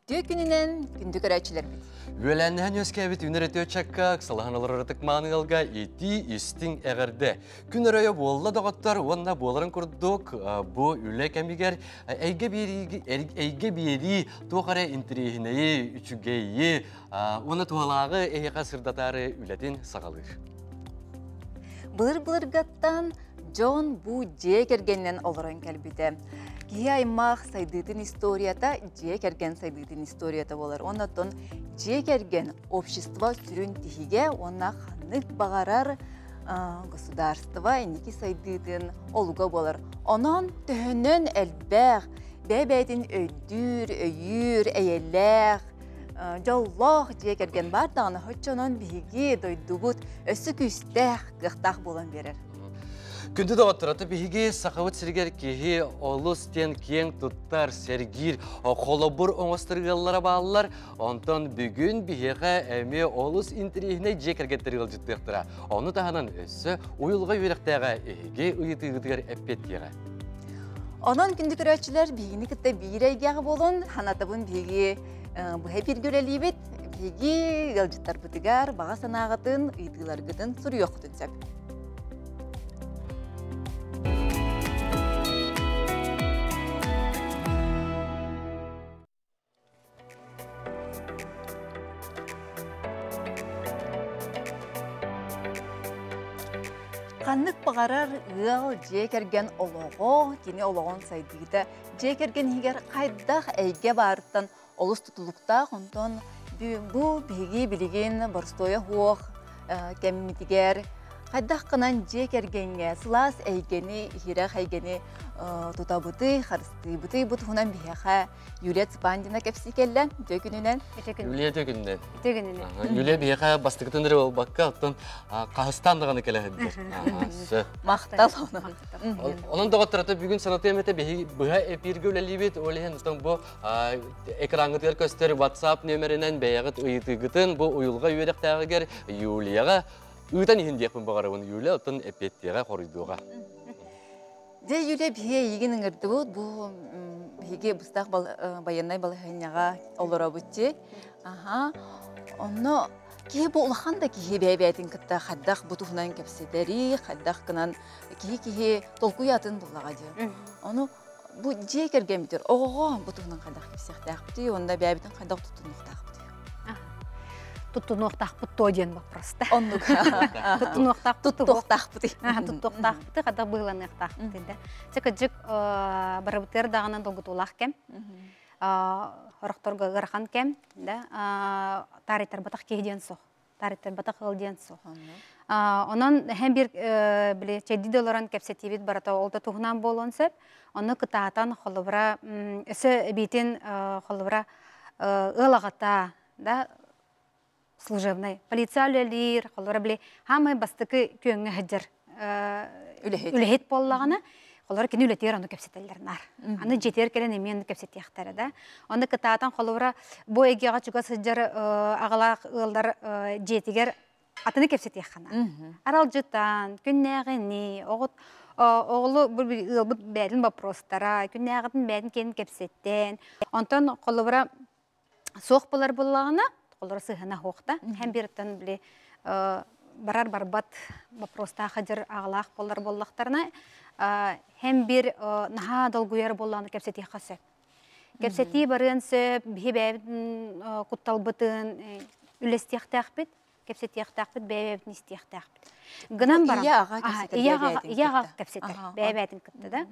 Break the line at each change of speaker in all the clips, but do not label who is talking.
Үтті күнінен күнді көрәчілер бит.
Өләннән өскәбет үнерәтө чакка, салаһаналарытык маныгалга ити истин әгәрдә. Күн өрәе болла дагаттар, онна боларын курдук, бу үле кәмигәр әйге бири тоқара интерихинеи үчүгейи, оны туалагы эйга сырдатары үләтин сагалыр.
Былыр-былыргаттан Джон бу же кергеннен олорон кәлбіді. Кие аймақ сайдыдын историята, же керген сайдыдын историята болар. Оннаттон же керген общество сүрін тихиге, онна ханнык бағарар государство, енеки сайдыдын олуға болар. Онан төхінен әлбәқ, бәбәйтін өйдүр, өйір, әйелләқ, жоллақ же керген бар дағаны хөтчонон биги дойдубут өсі күстәқ қықтақ болан берер.
Күнді дағаттыраты бігі сақавыт сіргер кеге олыс тен кең тұттар сәргір қолабыр оңыстырғалары бағалар. Онтан бүгін бігі әме олыс интерегіне жекергеттері ғылжыттықтыра. Оны тағынан өсі ойылға өріқтәға әйге ұйытығыдығыр әппеттері.
Онан күнді көрәтшілер бігіні күтті бір әйгеғі болын, ханатабын бігі бұхай бір көрәлейбет, бігі ғылжыттар бұтығар, баға санағытын, ұйытығыларғытын сұры еқтін сөп. Қаннық бағарар ұл же керген олығы, кені олығын сайдыйды. Же керген егер қайдақ әйге барыттан олыс тұтылықтақ, онтан бұл бігі білеген барстоя хуақ кәмметігер. Қайдақ қынан же кергенге сылас әйгені, хирах әйгені тұтабыты, қарысты бұты бұтығынан бейеға Юлия Цпандина кәпсі келі дөкінінен.
Юлия дөкінінен. Юлия бейеға бастықытындыры ол баққа, оттан қағыстандығаны келі әддер.
Мақтал оны.
Onun dağıttırаты бүгін санаты әметі бұға әпіргі өлелейбет, олеген бұл экранғытыр көстері WhatsApp нөмірінен бәйіғыт ұйытығытын бұл ұйылға үйеректәғігер Юлияға Үйден ехіндекпін бағары оны Юлия ұттын әпеттеға қорыйдуға.
Де Юлия бейе егінің үрді бұл, бұл бейге бұстақ баянай балығыняға олыра бұтте. Оны кей бұл ұлған да кей бәйбәйтін күтті қаддақ бұтығынан кәпседері, қаддақ қынан кей толқу ятын бұлаға де. Оны бұл же керген бітер, оғыға бұтығынан қаддақ кәпсектәқ бұты, онда бәйбәйтін қаддақ тұтынықтақ бұты.
Тұттынуқтақ бұтты оден бұл просто.
Тұттынуқтақ бұты.
Тұттынуқтақ бұты, қада бұйланықтақ бұты. Сәкі жүк барабытыр дағынан долғытулақ кәм, ұрықтырғы ғырқан кәм, таритар батақ кейден соқ, таритар батақ ғылден соқ. Онын әм бір чәдді оларын кәпсетевет барата олда тұғынан болуын сөп, оны күтағатан қолыбыра, өсі бейтін қолыбыра ұлағата, служебный полициялер, қолары біле, хамы бастықы күйіңі ғыджыр үліхет болағаны, қолары кені үлетер оны көпсетелерінар. Аны жетер келен емен көпсетектері да. Оны күтағатан қолары бой егеға чуға сыджыр ағылақ ұлдар жетігер атыны көпсетектіғана. Арал жұттан, күннәғіні, оғылы ұлбыт бәдін вопростара, күннәғытын бәдін кенін көпсеттен. Онтан қолары соқ болар болағына, олар сыхана хоқта, һәм берттен біле барар барбат вопроста хадыр ағлақ болар боллақтарына, һәм бер наха долгуяр болланы кәпсети қасы. Кәпсети барын сөп, бейбәбін құттал бұтын үлестияқтақ бет, кәпсетияқтақ бет, бейбәбін істияқтақ бет. Гынан барам. Ияға кәпсетір, бейбәбін күтті да.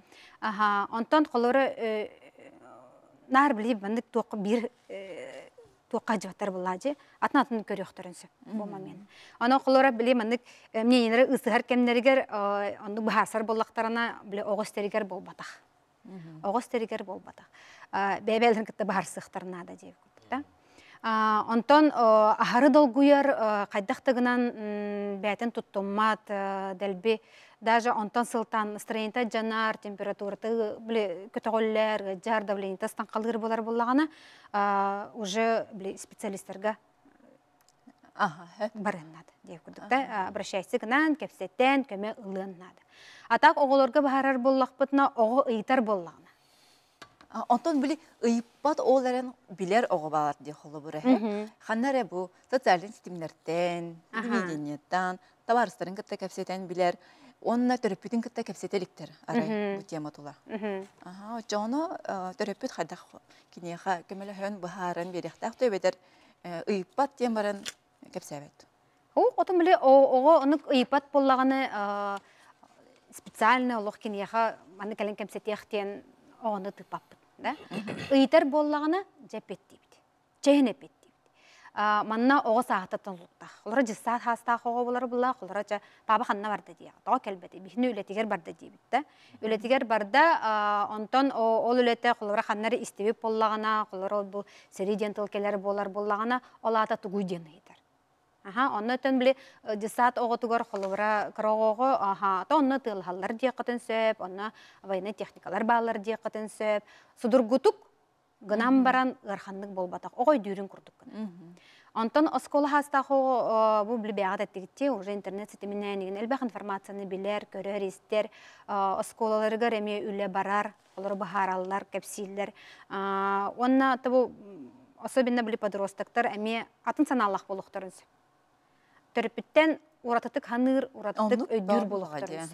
Онтан қолары нар біле бандық тоқы бір туаққа жақтар болады, атын көріқтірін сөп бұл момент. Оны қолыра біле мәндік мененері ұсығар кәмдерігер, оны бұхарсар болақтарына біле оғыз-терігер бол батақ. Оғыз-терігер бол батақ. Бәйбәлдің күтті бұхарсықтарына да дейіп көттік. Онтан ахары долгуяр қайдақтығынан бәтін тұттымат дәлбе, даже онтан сылтан настроенита жанар, температураты көтіғоллер, жар давленита стан қалғыр болар болағана, уже специалистерға барынады деп көрдік. Обращайсы гынан, кәпсеттен, көме ұлынады. Атақ оғылырға бағарар боллақ бұтына оғы ұйтар болағына.
Ondan bile ıyıpat oğların biler oğubalar diye kolu buraya. Xanlar bu sosyal sistemlerden, televideniyattan, tavarısların kıtta kapseten biler. Onunla töröpütün kıtta kapseteliktir aray bu tema tula. Çoğunu töröpüt xadak kineha kömele hön baharın beriktak töbeder ıyıpat diye baran kapsebet.
Otun bile onu ıyıpat bollağını специально олох кинеха маны кален кемсетиахтен оны тыпаппыт, да? Ыйтар боллагана жепеттибит. Чехнепеттибит. Манна ого саахтаттан лутта. Олора жисса хастаах ого болар булла, олора жа баба ханна барды дия. Тоо келбети, бихни үлетигер барды дибит, да? Үлетигер барда онтон ол үлете олора ханнары истебип боллагана, олора бу сериден тылкелер болар боллагана, олата тугуйден ыйтар. Онны өтін біле десат оғытығыр қолыбыра қырағығы, та онны тылғалар дей қытын сөп, онны вайны техникалар бағалар дей қытын сөп. Судыргутук ғынам баран ғырхандық болбатақ, оғай дүйрін күрдік күн. Онтан осколы хастағы бұл білі бәғат әттігітте, уже интернет сетімінен еген әлбәқ информацияны білер, көрер, естер, осколаларығы реме үлі барар, олар бұхаралар, кәпсейлер. Онна табу, особенно білі подростықтар, әме атын саналақ болуқтарын сөп. Төрөпүттен урататык ханыр, урататык өйдүр болуқтарыз.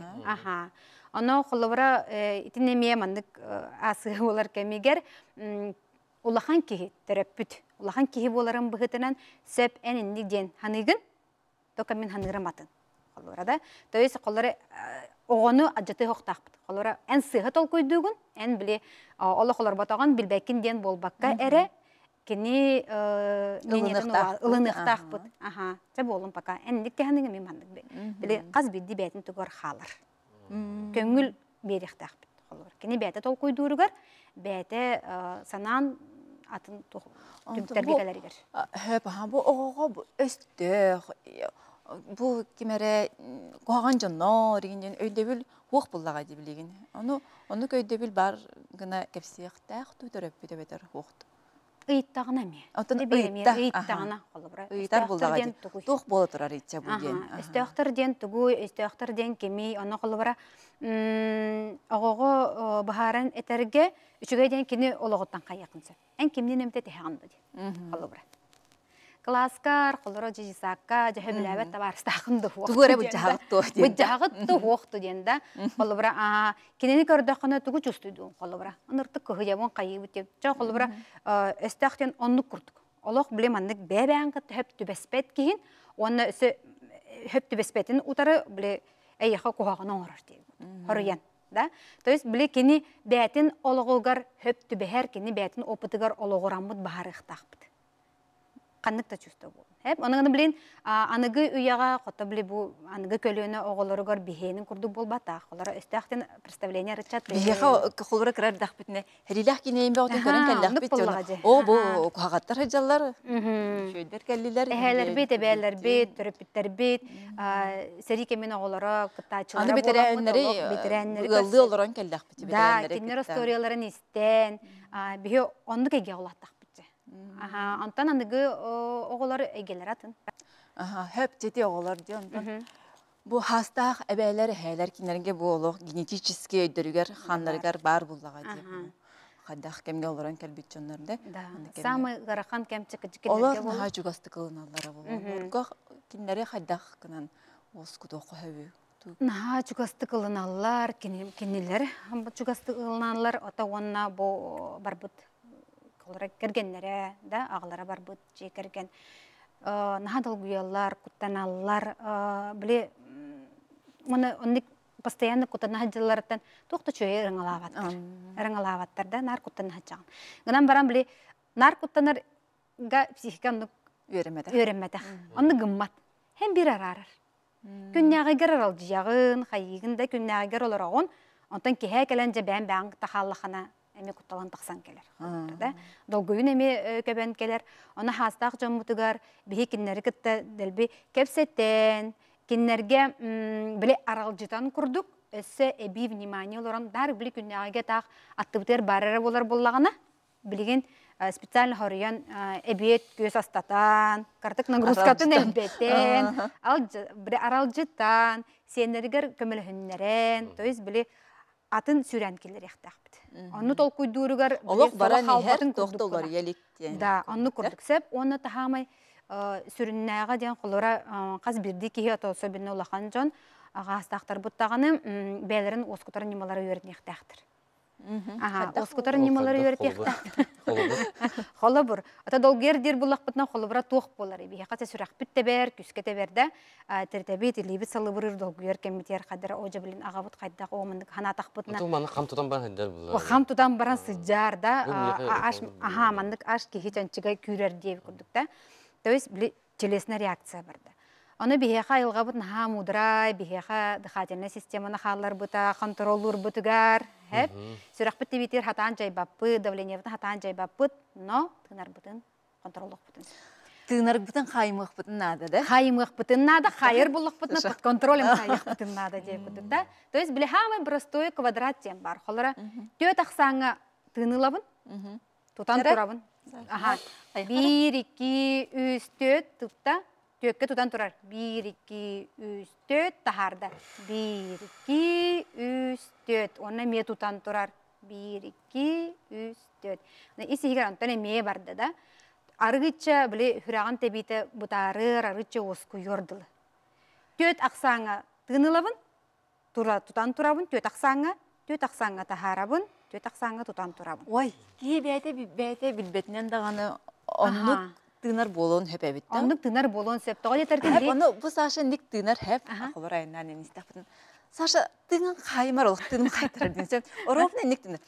Оны қолыбыра итінемее мандык асы олар кәмегер улахан кихи төрөпүт. Улахан кихи боларын бұғытынан сөп әнінді ден ханыгын, тока мен ханырым атын. Қолыбыра то есть қолары оғаны аджаты хоқтақпыд. Қолыбыра ән сыға тол көйдігін, ән біле олы қолар батаған білбәкін ден болбаққа әрі, кені ылынықтақ бұд. Жабы олым пока. Әндік тәхініңі мен мандық бе. Білі қаз бейді бәйтін түгір қалыр. Көңіл беріқтақ бұд. Кені бәйті тол қойдуырығар, бәйті санан атын түмтерге кәлерігер.
Бұл оғаға бұл өстіқ, бұл кемері қоған жанна регенден өйдебіл оқ бұллаға дебілеген. Оны көйдебіл бар ғына кәпсияқтақ түйтіріп бетер оқты.
Ыйттағына ме? Ыйттағына.
Ыйттар болдаға ден. Туқ болы тұрар етчі бұл ден.
Өстіқтір ден түгу, өстіқтір ден кемей, оны қолы бара оғығы бұхарын әтерге үшіге ден кені олығыттан қайақынсы. Ән кемден әмті тәхіғанды ден. Қолы бара. Класкар, қолыры жежисаққа, жағы біләбәт табарыстақынды оқты.
Түгірі бұджағытты оқты.
Бұджағытты оқты ден да. Қолы бара, кенені көрдіқына түгі жүстүйді қолы бара. Аныртық күхі жабын қайы бұтеп. Жа қолы бара, өстіқтен онлық күрдік. Олық білем андық бәбәңгі хөп түбәспәт кейін, оны хөп түбәспәтін ұтары біле әйеқі қоғағына оңырар дейі. Хорыян. То есть біле кені бәтін олығығар хөп түбәхәр, кені бәтін опытығар олығырамыд бағарықтақпыд. Қаннықта чувство бол. Оныңын білін, анығы үйаға, қота білі бұл анығы көліені оғылырығар бігейінің күрді бол батақ. Олары өстіқтен представление рычат.
Бігейға қолыры кірар дақ бітіне. Әрелақ кенейін бе отын көрін кәллақ біт. О, бұл қағаттар ғажалар, шөйдер кәлілер.
Әхәлер бет, әбәлер бет, түріпіттер бет, сәрі кемен оғылары, қыттачылары
аны бетерәннері ғылды олырын кәллақ біт.
Да, кенер историяларын істен, бігі онды кәге олаттақ. Антан анығы оғылары әйгелер атын.
Хөп жете оғылар де ондан. Бұл хастақ әбәлер әйлер кенерінге бұл олық генетический өйдірігер, ханларығар бар бұлдаға деп. Қадақ кәмге оларын кәлбет жонларында.
Самы ғарақан кәмчі кәжікелерге
олар наға жүгасты қылыналары бұл. Бұрға кенері қадақ кінан осқыды оқы өбі.
Наға жүгасты қылыналар, кенелер жүгасты қылыналар, ота онына бұл барбыт. Олар кергенлері, ағылары бар бұд, жей керген. Нағадал güyallar, куттаналар, біле, оны постоянно куттанағы жыларыттан тоқты чөйе ырыңалаваттар, нар куттанағы жағын. Ғынан баран біле, нар куттанарға психиканы өремеді. Оны ғыммат, hem bir ararır. Күннәғігер арал жағын, қайығында күннәғігер олар оғын, онтан кеге кәлінже бән тақалықына әме құтталан тақсан келер. Долгойын әме көбән келер. Оны хастақ жамутығар, бейі кеннері күтті дәлбі кәпсеттен, кеннерге біле аралжытан күрдік, өсі әбей внимание оларан дар біле күннәғіге тақ аттыбытыр барыры болар болағына, білеген специально хорыян әбет көз астатан, картық нагрузкатын әлбеттен, біле аралжытан, сенергер көмілі хүннерен, то есть біле атын сүрән келер ектақ біді. Онны тол куйдууругар
Олох бара нехер тохтолар елик.
Да, онны курдук сеп, онны тахамай сүрүннәгә дигән холора каз бирди ки ото особенно улахан жон агастактар буттаганы бәлерин оскутар нималары үйрәтнехтәхтер. Ага, оскутар нималары үйрәтнехтәхтер. Холобур. Ата долгер дир булак бутна холобура тух болар иби. Хаката сүрәк биттебер, күскете бердә, тертәбит либит салыбырыр долгер кемитер кадәр оҗа белән агабут кайдак омындык ханатак бутна.
Ту маны хам тутан бар хәндә булар.
Ва хам тутан баран сыҗар да, аш ага, мандык аш ки хичанчыга күрәр дип күрдүк та. То есть били телесная реакция барды. Оны бихеха илга бутна ха мудрай, бихеха дыхательная системаны халлар бута, контроллур бутугар, хәп. Сүрәк битте битер хатан җайбапы, давление бутна хатан җайбапы, но тынар бутын контроллук бутын.
Тынар бутын хаймык бутын нада да?
Хаймык бутын нада, хайыр булык бутна под контролем хайык бутын нада дип күрдүк да. То есть били хамы простой квадрат тем бар. Холара төт аксаңа тынылабын, тутан турабын. Ага. 1, 2, 3, 4 тупта. Төкке тутан турар. 1, 2, 3, 4 тахарда. 1, 2, 3, 4. Онна ме тутан турар. 1, 2, 3, 4. Иси хигар антоне ме барды да. Аргыча биле хүраган тебите бутары, аргыча оску йордылы. Төт аксаңа тынылабын, тутан турабын, төт аксаңа тахарабын, төт аксаңа тутан турабын.
Ой, ки бәйте билбетнен даганы оннук тынар болон хөп әбиттен.
Оннук тынар болон сөп. Тоға етергенде...
Оны бұл Саша ник тынар хөп. Ақылыр айынан еністек бұтын. Саша, тыңын қаймар олық, тыным қайтырар дейін. Оровна ник тынар.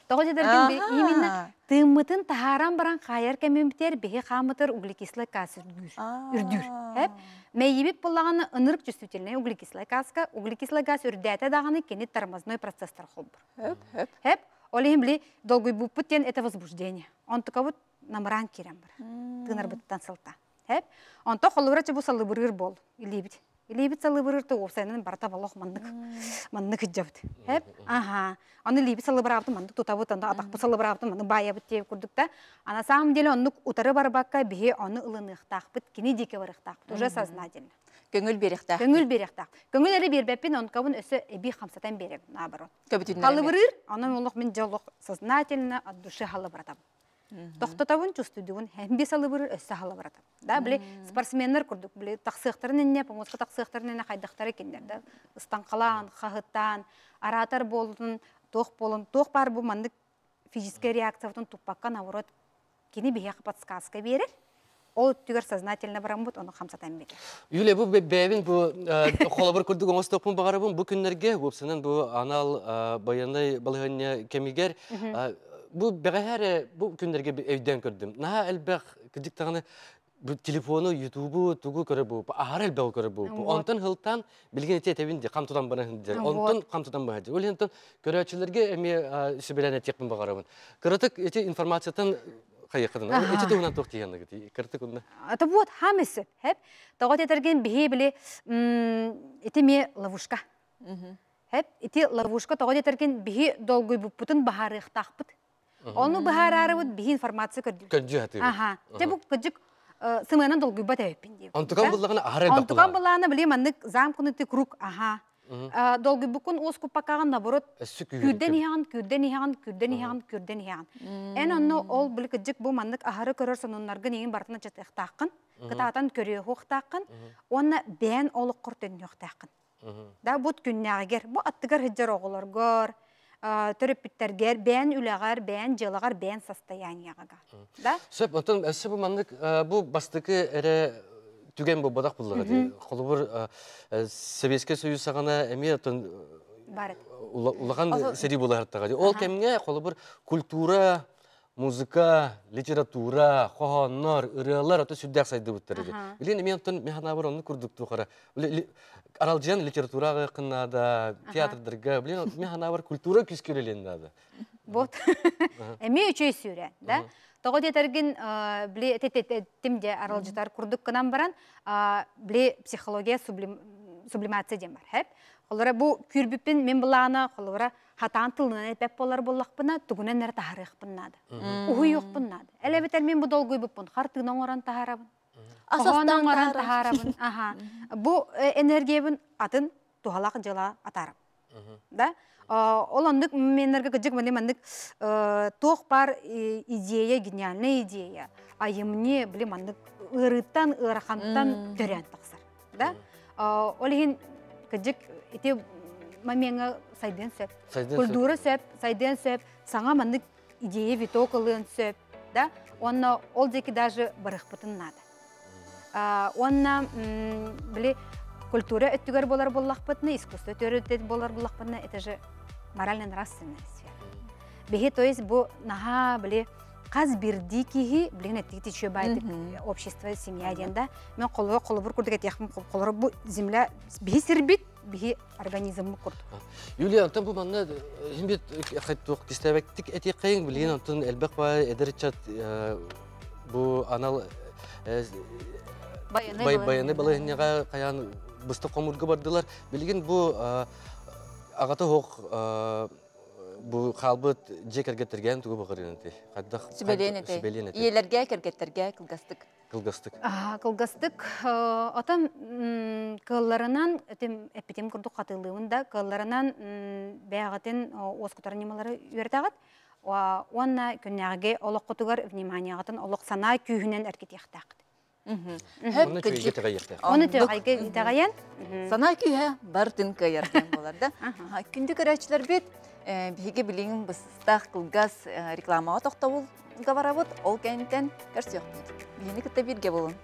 Тоға етергенде именно тымытын тахаран баран қайыр кәмен бітер, беге қамытыр углекислый газ үрдүр. Мәйебек болағаны ынырық жүстүтеліне углекислый газ үрдәті дағаны кені тормозной процесстар қолбыр. Хөп. Олеем били долгой бупытен это возбуждение. Он только вот намран кирем бар. Тынар быттан сылта. Хеп. Он то холурачы бу салыбырыр бол. Илибит. Илибит салыбырыр то опсайнын барта балох мандык. Мандык жабыт. Хеп. Ага. Аны илибит салыбырабыты мандык тутабыт анда атак бу салыбырабыты мандык баябыт деп күрдүк та. Ана самом деле оннук утары барбакка бие аны ылыныктакпыт, кини дике барыктакпыт. Уже сознательно.
Көңіл беректақ.
Көңіл әрі бербәппен он кабын өсі әбі қамсатан берем, наоборот.
Көбітінлер
Халыбырыр, аны олық мен жолық сознательно от души халыбыратам. Тоқтатабын, чувствуйдуын, әмбе салыбырыр, өсі халыбыратам. Да, біле, спортсменлер күрдік, біле, тақсықтарын әне, помозғы тақсықтарын әне қайдақтары кендер, да. Ыстанқалан, қағыттан, аратар болын, тоқ бар бұл мандық физическая реакция, тұқпаққа, наоборот, кені бейе подсказка берер. Ол түгер сознательно барамбут, оны қамсатан берер.
Юлия, бұл бәйбін, бұл қолабыр күрдік оңыз тоқпын бағарабын, бұл күнлерге, өпсінің бұл анал баянай балығыне кемигер, бұл бәғәрі бұл күнлерге өйден көрдім. Наға әлбәқ күдік тағаны телефону, ютубу, тугу көрі бұл, ағар әлбәғы көрі бұл. Онтан ғылтан білген ете әтебінде қамтудан барағындар. Онтан қамтудан бағады. Ол ентен көрәтшілерге әме сөбеләне текпін бағарабын. Көрәтік ете информациятан қайықыдың. Ете тұғынан тоқ дейгенді кеті. Көрәтік онда.
Это вот, хамесі. Тағат етерген бейе біле ете ме ловушка. Ете ловушка тағат етерген бейе долгой бұппытын бағарық тақпыт. Оны бағарары бұд бейе информация көрді.
Көрді әті.
Те бұл күджік сымайынан долгой бәт әвеппен дейбі.
Онтуған бұлағына ағар әлбәқ
Онтуған бұлағына біле мәнік замкуны тек рук. Долгой бұқын оску пақаған наборот күрден иған. Ән онны ол білі күджік бұл мәнік ағары көрір сонынларға неген бартына жат әқтақын, кытаатан көрі хоқтақын, онна бән олық құртын yoқтақын. Да, бұд күннәғігер, бұл аттығар хыджар оғыларғар, төріппіттергер, бән үләғар, бән жылағар, бән состоянияға.
Сөп, онтан әсі бұл мәнік, бұл бастықы әрі түген бұл бадақ бұлығы. Қолы бір Советский Союз сағана әме ұлаған сәрі бұл әрттіға. Ол кәміне қолы бір культура, музыка, литература, қоғанлар, ұрылар өті сүрдәк сайды бұттырды. Білен әме онтан механа бір оны күрдік тұқара. Аралжан литератураға қыннады, театрдарға, білен механа бір культура күскерелендеді.
Вот. Әме үшей сүйрен, да? Тоғыт етерген тімде аралжытар күрдік қынан баран, біле психология сублимация дем бар. Қолыра бұл күрбіппен мен бұлағына, қолыра хатан тылынан әпәп болар болақпына, түгінен әр тағарық бұннады. Уғы yok бұннады. Әлі мен бұл долгой бұппын, қартығынан оран тағарабын. Қоғанан оран тағарабын. Бұл энергиябын атын туғалақ жыла атарым. Да? Оландык меннерге кыжык мандык тоқ бар идея, гениальная идея. А емне білем андык ырыттан, ырахантан төрен тақсар. Да? Олеген кыжык ите маменга сайден сөп, культура сөп, сайден сөп, саңа мандык идея виток ылын сөп. Да? Онна ол деки даже барықпытын нады. Онна біле культура өттігер болар боллақпытны, искусство өттігер болар боллақпытны, это же морально-нравственная сфера. Беги, то есть, бу наха, били, қаз бірді кейі, білген әттігіті чөй байды общество, семья дейінда, мен қолы бір күрдік әтияқым, қолы бұл земля, бігі сербет, бігі организмі күрді.
Юлия, антон бұл манна, химбет қайттуқ дистәбәктік әтияқайын, білген антон әлбәқ бай, әдірітчат, бұл анал баяны балайынеға қаян бұсты қомырғы бардылар. Білген бұл ағаты хоқ бұл қалбыт же кәргеттерген түгі бұғырын әнті.
Сүбелен әті. Иелерге кәргеттерге қылғастық.
Қылғастық. Отам қылларынан, әппетем күрді қатылығында, қылларынан бәғатын осқытар немалары үйертағат. Онна күннәге олық құтығар вниманиятын олық сана күйінен әркет яқтақыды.
Оны түйеге тәғайяқты.
Оны түйеге тәғайян.
Сана күйе бар түн көйерден боларды. Күнді көрәчілер бет, бігі білігін бұстақ қылғас рекламаға тоқтауыл ғаваравыд, ол кәйінтен көрсі жоқ бет. Бігіні күтті бірге болын.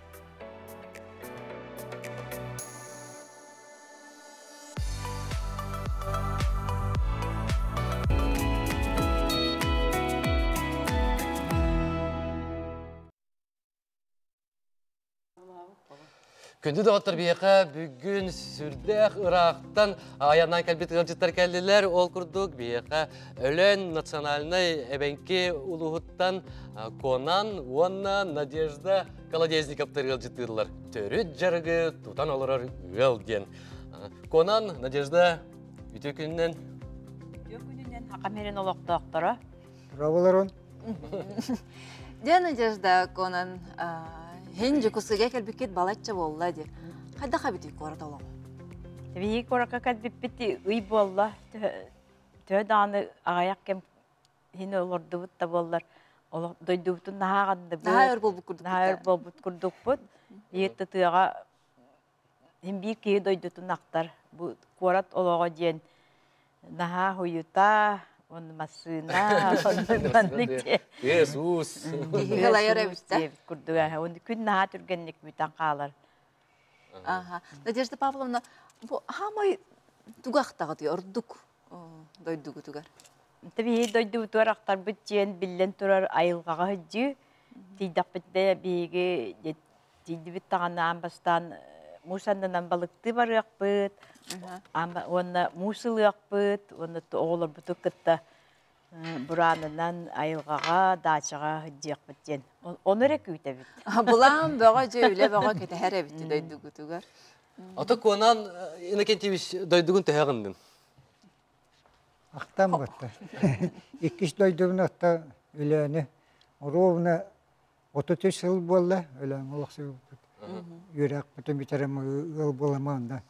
Күнді доғыттар бейеқа бүгін сүрдәқ ұрақтан аяннан кәлбет ғылжыттар кәлділер ол күрдік бейеқа өлен национальный әбәнке ұлығыттан Конан, Уанна, Надежда Колодезниковтар ғылжыттырлар. Төрі жарғы тұтан олырар ғылген. Конан, Надежда, үті күннен?
Үті күннен хақамерен олықтақтара.
Праволарон.
Де Надежда, Конан, Хенджи кусыға кәлбекет балатча болла де. Қайда қабеті көрді олығы?
Вейі көріқа кәлбекпетті ұй болла. Төданы ағаяқ кәм хені олырды бұтта боллар. Дойды бұтын нағағанды бұл.
Наға өр бол бұт күрдік.
Наға өр бол бұт күрдік бұт. Етті тұяға хен бір кейі дойды тұнақтар. Бұл көрат олығы ден наға хойыта. Он машина, он мандыкте.
Иисус.
Ғылайыр әбітті.
Күрдіға, он күн наға түргенлік бүтін қалар.
Надежда Павловна, хамай туғақтағы дей, ұрдық дойдығы түгер.
Tabii doydu tuaraktar bütçen billen turar ayılgağa hıcı. Tiydak bitte bigi tiydi bit tağına ambastan musandan balıktı var yakpıt. Ona musul yakpıt. Ona oğlar butuk kıtta buranından ayılgağa daçağa hıcı yakpıtjen. Onu reküyte bit.
Bulan bağa öyle bağa kete her evitti doydugu tugar.
Ata konan inakentiviş doydugun tehagındın.
Ақтан бұтты. Иккіш дойдығын атта өләні. Ровна 33 жыл болды, өлән олықсы үйрек бұтын бітерім ұл боламағында.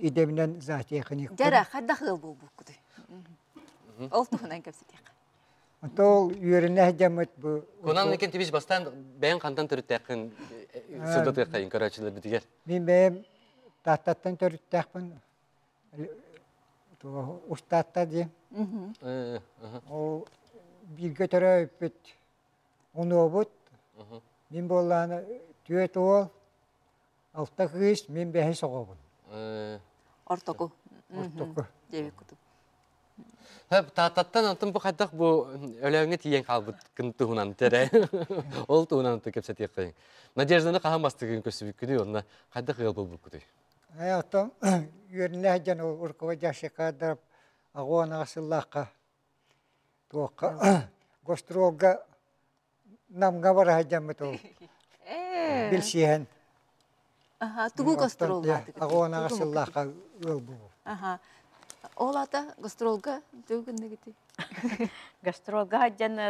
Идемінен заты еқін еқпін.
Жара, қадда қыл бұл бұққыды. Ол тұғынан көпсет еқін.
Ата ол үйеріне әдемет бұл.
Конан инакентивиш бастан бәйін қандан түріттәқін сұрдат еқайын көрәчілер бітігер.
Мен бәйім тақтаттан түріттәқпін. Устатта дейм. Ол бірге түрі өппет. Оны обыт. Мен боланы түйет ол. Алта қыз мен бәйі соғабын.
Ортоку.
Ортоку.
Дебек күтіп.
Таттан антын бұл қайдақ бұл өләңе тиен қалбыт күн тұғынан тәрі. Ол тұғынан көпсет еқайын. Надежданы қаған бастығын көсібік күді, онына қайдақ ғыл бұл күді.
Аяқтан үйеріне әден ұрқыва жашы қадырып ағуан ағасыллаққа гостролға намға бар әдемет ол білсейін.
Тугу гастролға.
Ағуан ағасыллаққа өл бұл.
Ол ата гастролға төгінді кеті.
Гастролға әден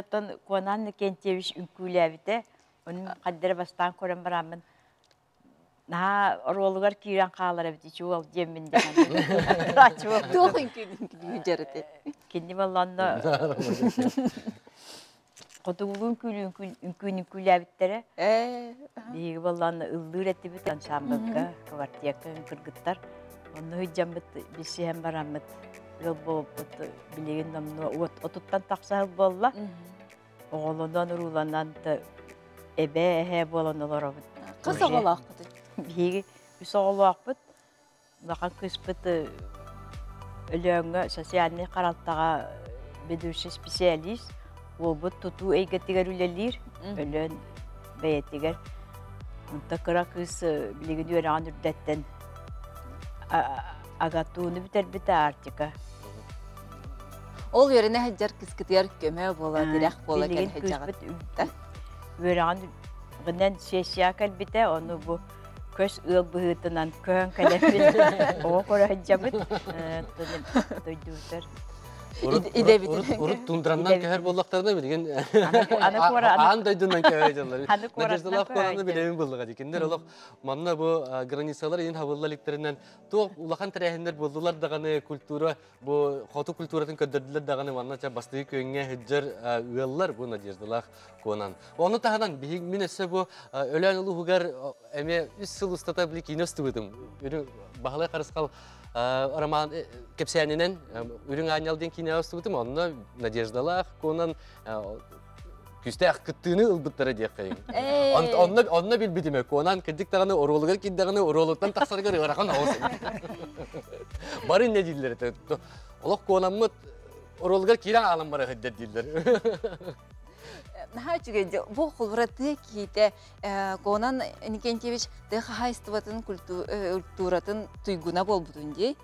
конан кентевиш үнкүлі әбіті. Оның қаддары бастан көрін барамын. наха оролугар кирен каалар бит чуал жемин деген.
Тоғын күнін жарыды.
Кинди балланда Котугулун күнүн күләбиттере. Биги балланда ылдыр этти бит ансамблга, квартирка кыргыттар. Onu hıcamıt bir şey hem baramıt. Yol bulup bilgin namnu otutan taksal bolla. Oğlandan urulandan da ebe he bolanlar abıt.
Kız ağalaq bıdı.
Biri üs ağalaq bıt. Bakan kıspıt ölüğüne sosyalini karaltağa bedürse spesialist. O bıt tutu eygetiger ülelir. Ölüğün beyetiger. Onta kıra kız bilgin yören ürdetten agatunu biter artık.
Ol yerine haccar kıskıtıyar köme bola, direk bola gel haccağı.
Öğren gınan şeşiyakal bite onu bu köş ığıl bıhıtınan kön kalemil o kora haccabıt duydular.
Urut tundrandan köher bollaktarda bilgin. Ağan daydından köher ediyorlar. Nadezdalar kolanı bilemin bulduğu dikinler. Olak manna bu granisalar in havalıliklerinden tuğ ulakan terehinler buldular dağını kultura bu xotu kulturatın köddürdüler dağını manna ça bastığı köyüne hıccar üyeller bu nadezdalar konan. Onu tahadan bihig minese bu ölen ulu hugar eme üst yıl ustata bilik inosti buldum. Bahalay karıskal Роман кепсянинен үрүң анялден кине астыбытым, онна надеждалах конан күстә акыттыны ылбыттары дияқайын. Онна билбитиме, конан кидик таганы оролугар киддаганы оролуттан таксарга рыгыракан аусын. Барын не дилер эте. Олох конаммыт оролугар кирен алым бары хиддет дилер.
Наха чүгенде bu хулбыраты кейте конан Никентьевич дехайстватын культуратын туйгуна болбутун дей.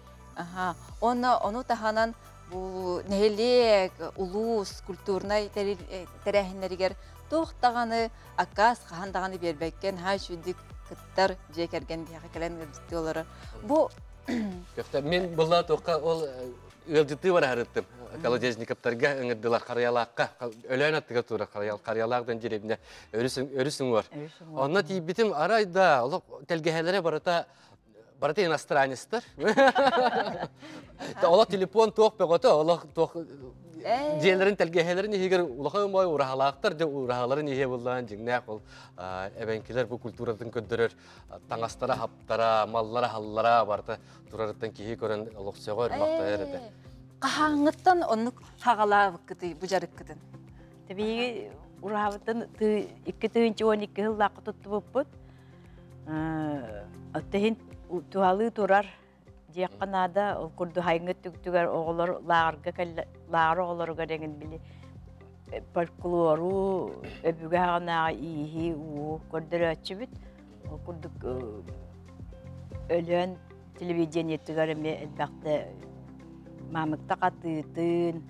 Onu tahanan bu nehелек улус культурнай терехиннеригер тоқтағаны акас хандағаны бербеккен ха шүдік кыттар жекерген дияқекелен диолары. Бу
мен бұлла тоққа ол ылжыты бар арыттым. Колодезниковтарга ыңырдылар қариялаққа. Өлән аттыға тура қариялағдан жеребінде өрісің бар. Онна тейбітім арайда тәлгәхелері барата иностранецтар. Ола телефон тоқ беғота, ола тоқ жерлерін тәлгәхелерін егер улаға өмай урахалақтар, урахаларын еге болған жеңнәқ ол әбәнкелер бұл культурадың көндірер таңастара, хаптара, маллара, халлара барта турарыттан кейі көрін олықсыға өрмақта әреді.
Қағаңыттан оны қағалағы күті, бұжарық күтін?
Табиғи урахавыттан 2-12 жыллақы тұтты бұппыд. Оттығын туалы турар Дияққанада ол күрді хайыңғы түктігер оғылар лағары оғыларға деген білі паркулору өбігі ғанаға иихи уы көрдірі өтші біт. Ол күрдік өлен телевидение түгер әме әлбәқті мамықта қатыытын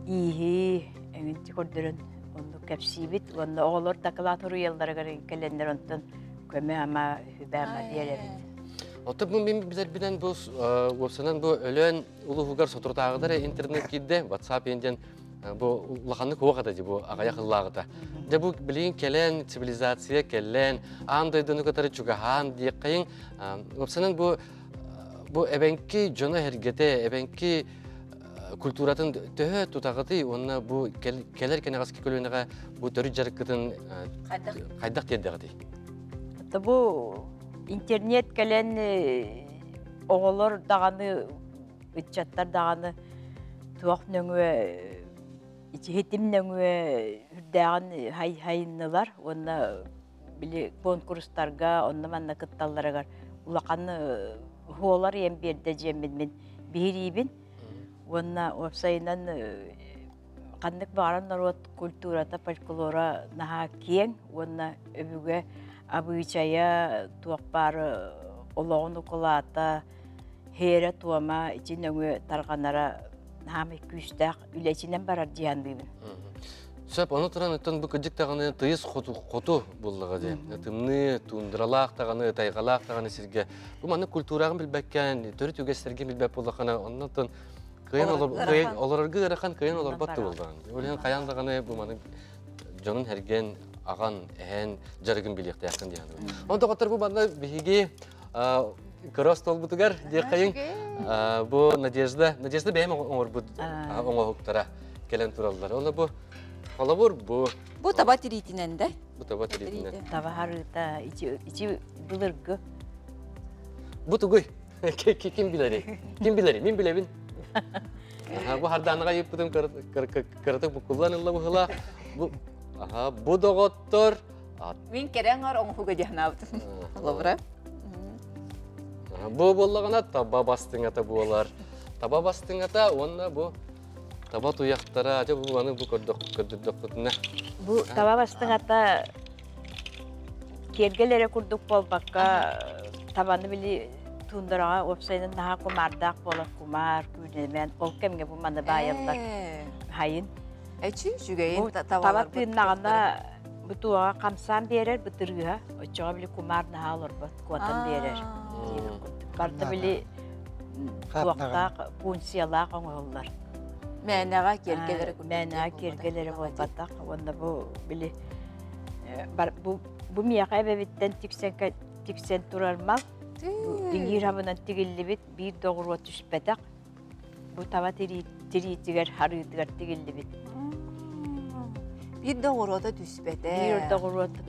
иихи әңінті көрдірін оны кәпсі біт. Оны оғылар такылатыру елдарға кәлендер онтын көмі ама хүбәма бере біт.
Отып мен билербиден бу опсанан бу өлөн улугар сотуртагыдары интернет кидде WhatsApp енден бу улаханны кугада ди бу агая кыллагыта. Де бу билин келен цивилизация келен андайдыны катары чугахан ди кайын опсанан бу эбенки жона хергете эбенки культуратын төхө тутагыты онна бу келер кенегаски көлөнөгө бу төрү жарыкытын кайдак дедегати.
Бу интернет кәлен оғылыр дағаны, үтчаттар дағаны туақ нөңі, хетім нөңі үрдәғын хайынылар. Оны білі конкурстарға, оны манна кытталарығар. Улақаны хуолар ем берді жемін мен берейбін. Оны опсайынан қандық барын народ культурата, фольклора наға кең. Оны өбіге Абычая туақпары олағыны қолата, хейрі туама, için өңі тарғанара намы күштәқ үләчінен барар дияндығын.
Сөп, оны тұран өттен бұл күдік тағаны тыйыз қоту болдыға де. Тымны, туындыралақ тағаны, тайғалақ тағаны сірге. Бұл маны культурағын білбәккен, төрі түгестерге білбәк болдықаны, онын оларғы ғырақан күйен олар батты болдыған. Өлген қаяндағаны бұл маны жонын әрген аған ән жарығын билекте яқын дияны. Онда қоттар бұл банда бігі кросс толбутугар дияқайын. Бұл Надежда бәйім оңыр бұл оңығықтара келен туралдар. Оны бұл қалабыр бұл...
Бұл таба тиритінен де?
Бұл таба тиритінен.
Таба харыта, ичи бұлырғы.
Бұл тұғый. Кем білері? Кем білері? Мен білебін. Бұл харданыға еп бұдым кырытық бұл kullanılla bu hıla. Bu doğottor.
Мен керен ар оңғуға дейін абдым. Олабыра.
Bu bollağına taba bastın ata bu olar. Taba bastın ata onunla bu taba tuyaqtara aja bu anı bu kördürdüktüne.
Bu taba bastın ata kergelere kurduk bolbakka tabanı bili tundurağa opsayının daha kumardaq bola kumar künemen ol kemge bu manda bayıllar. Hayın.
Çünkü
taba tığınağında bu tuğa kamsan berer bıtırgıha. Oçağa bili kumar naha olur bu kuatan berer. Barda bili tuaqta punsiyalaq oңollar.
Мәнәға кергелері
Мәнәға кергелері болбатақ. Onda bu bili bu miyaqa ebebitten tiksen turarmal. İngir hamından tigilli bit bir doğruğa düşbetak. Bu tava tiritiger harıtıgar tigilli bit.
Bir doğruğa da düşbede.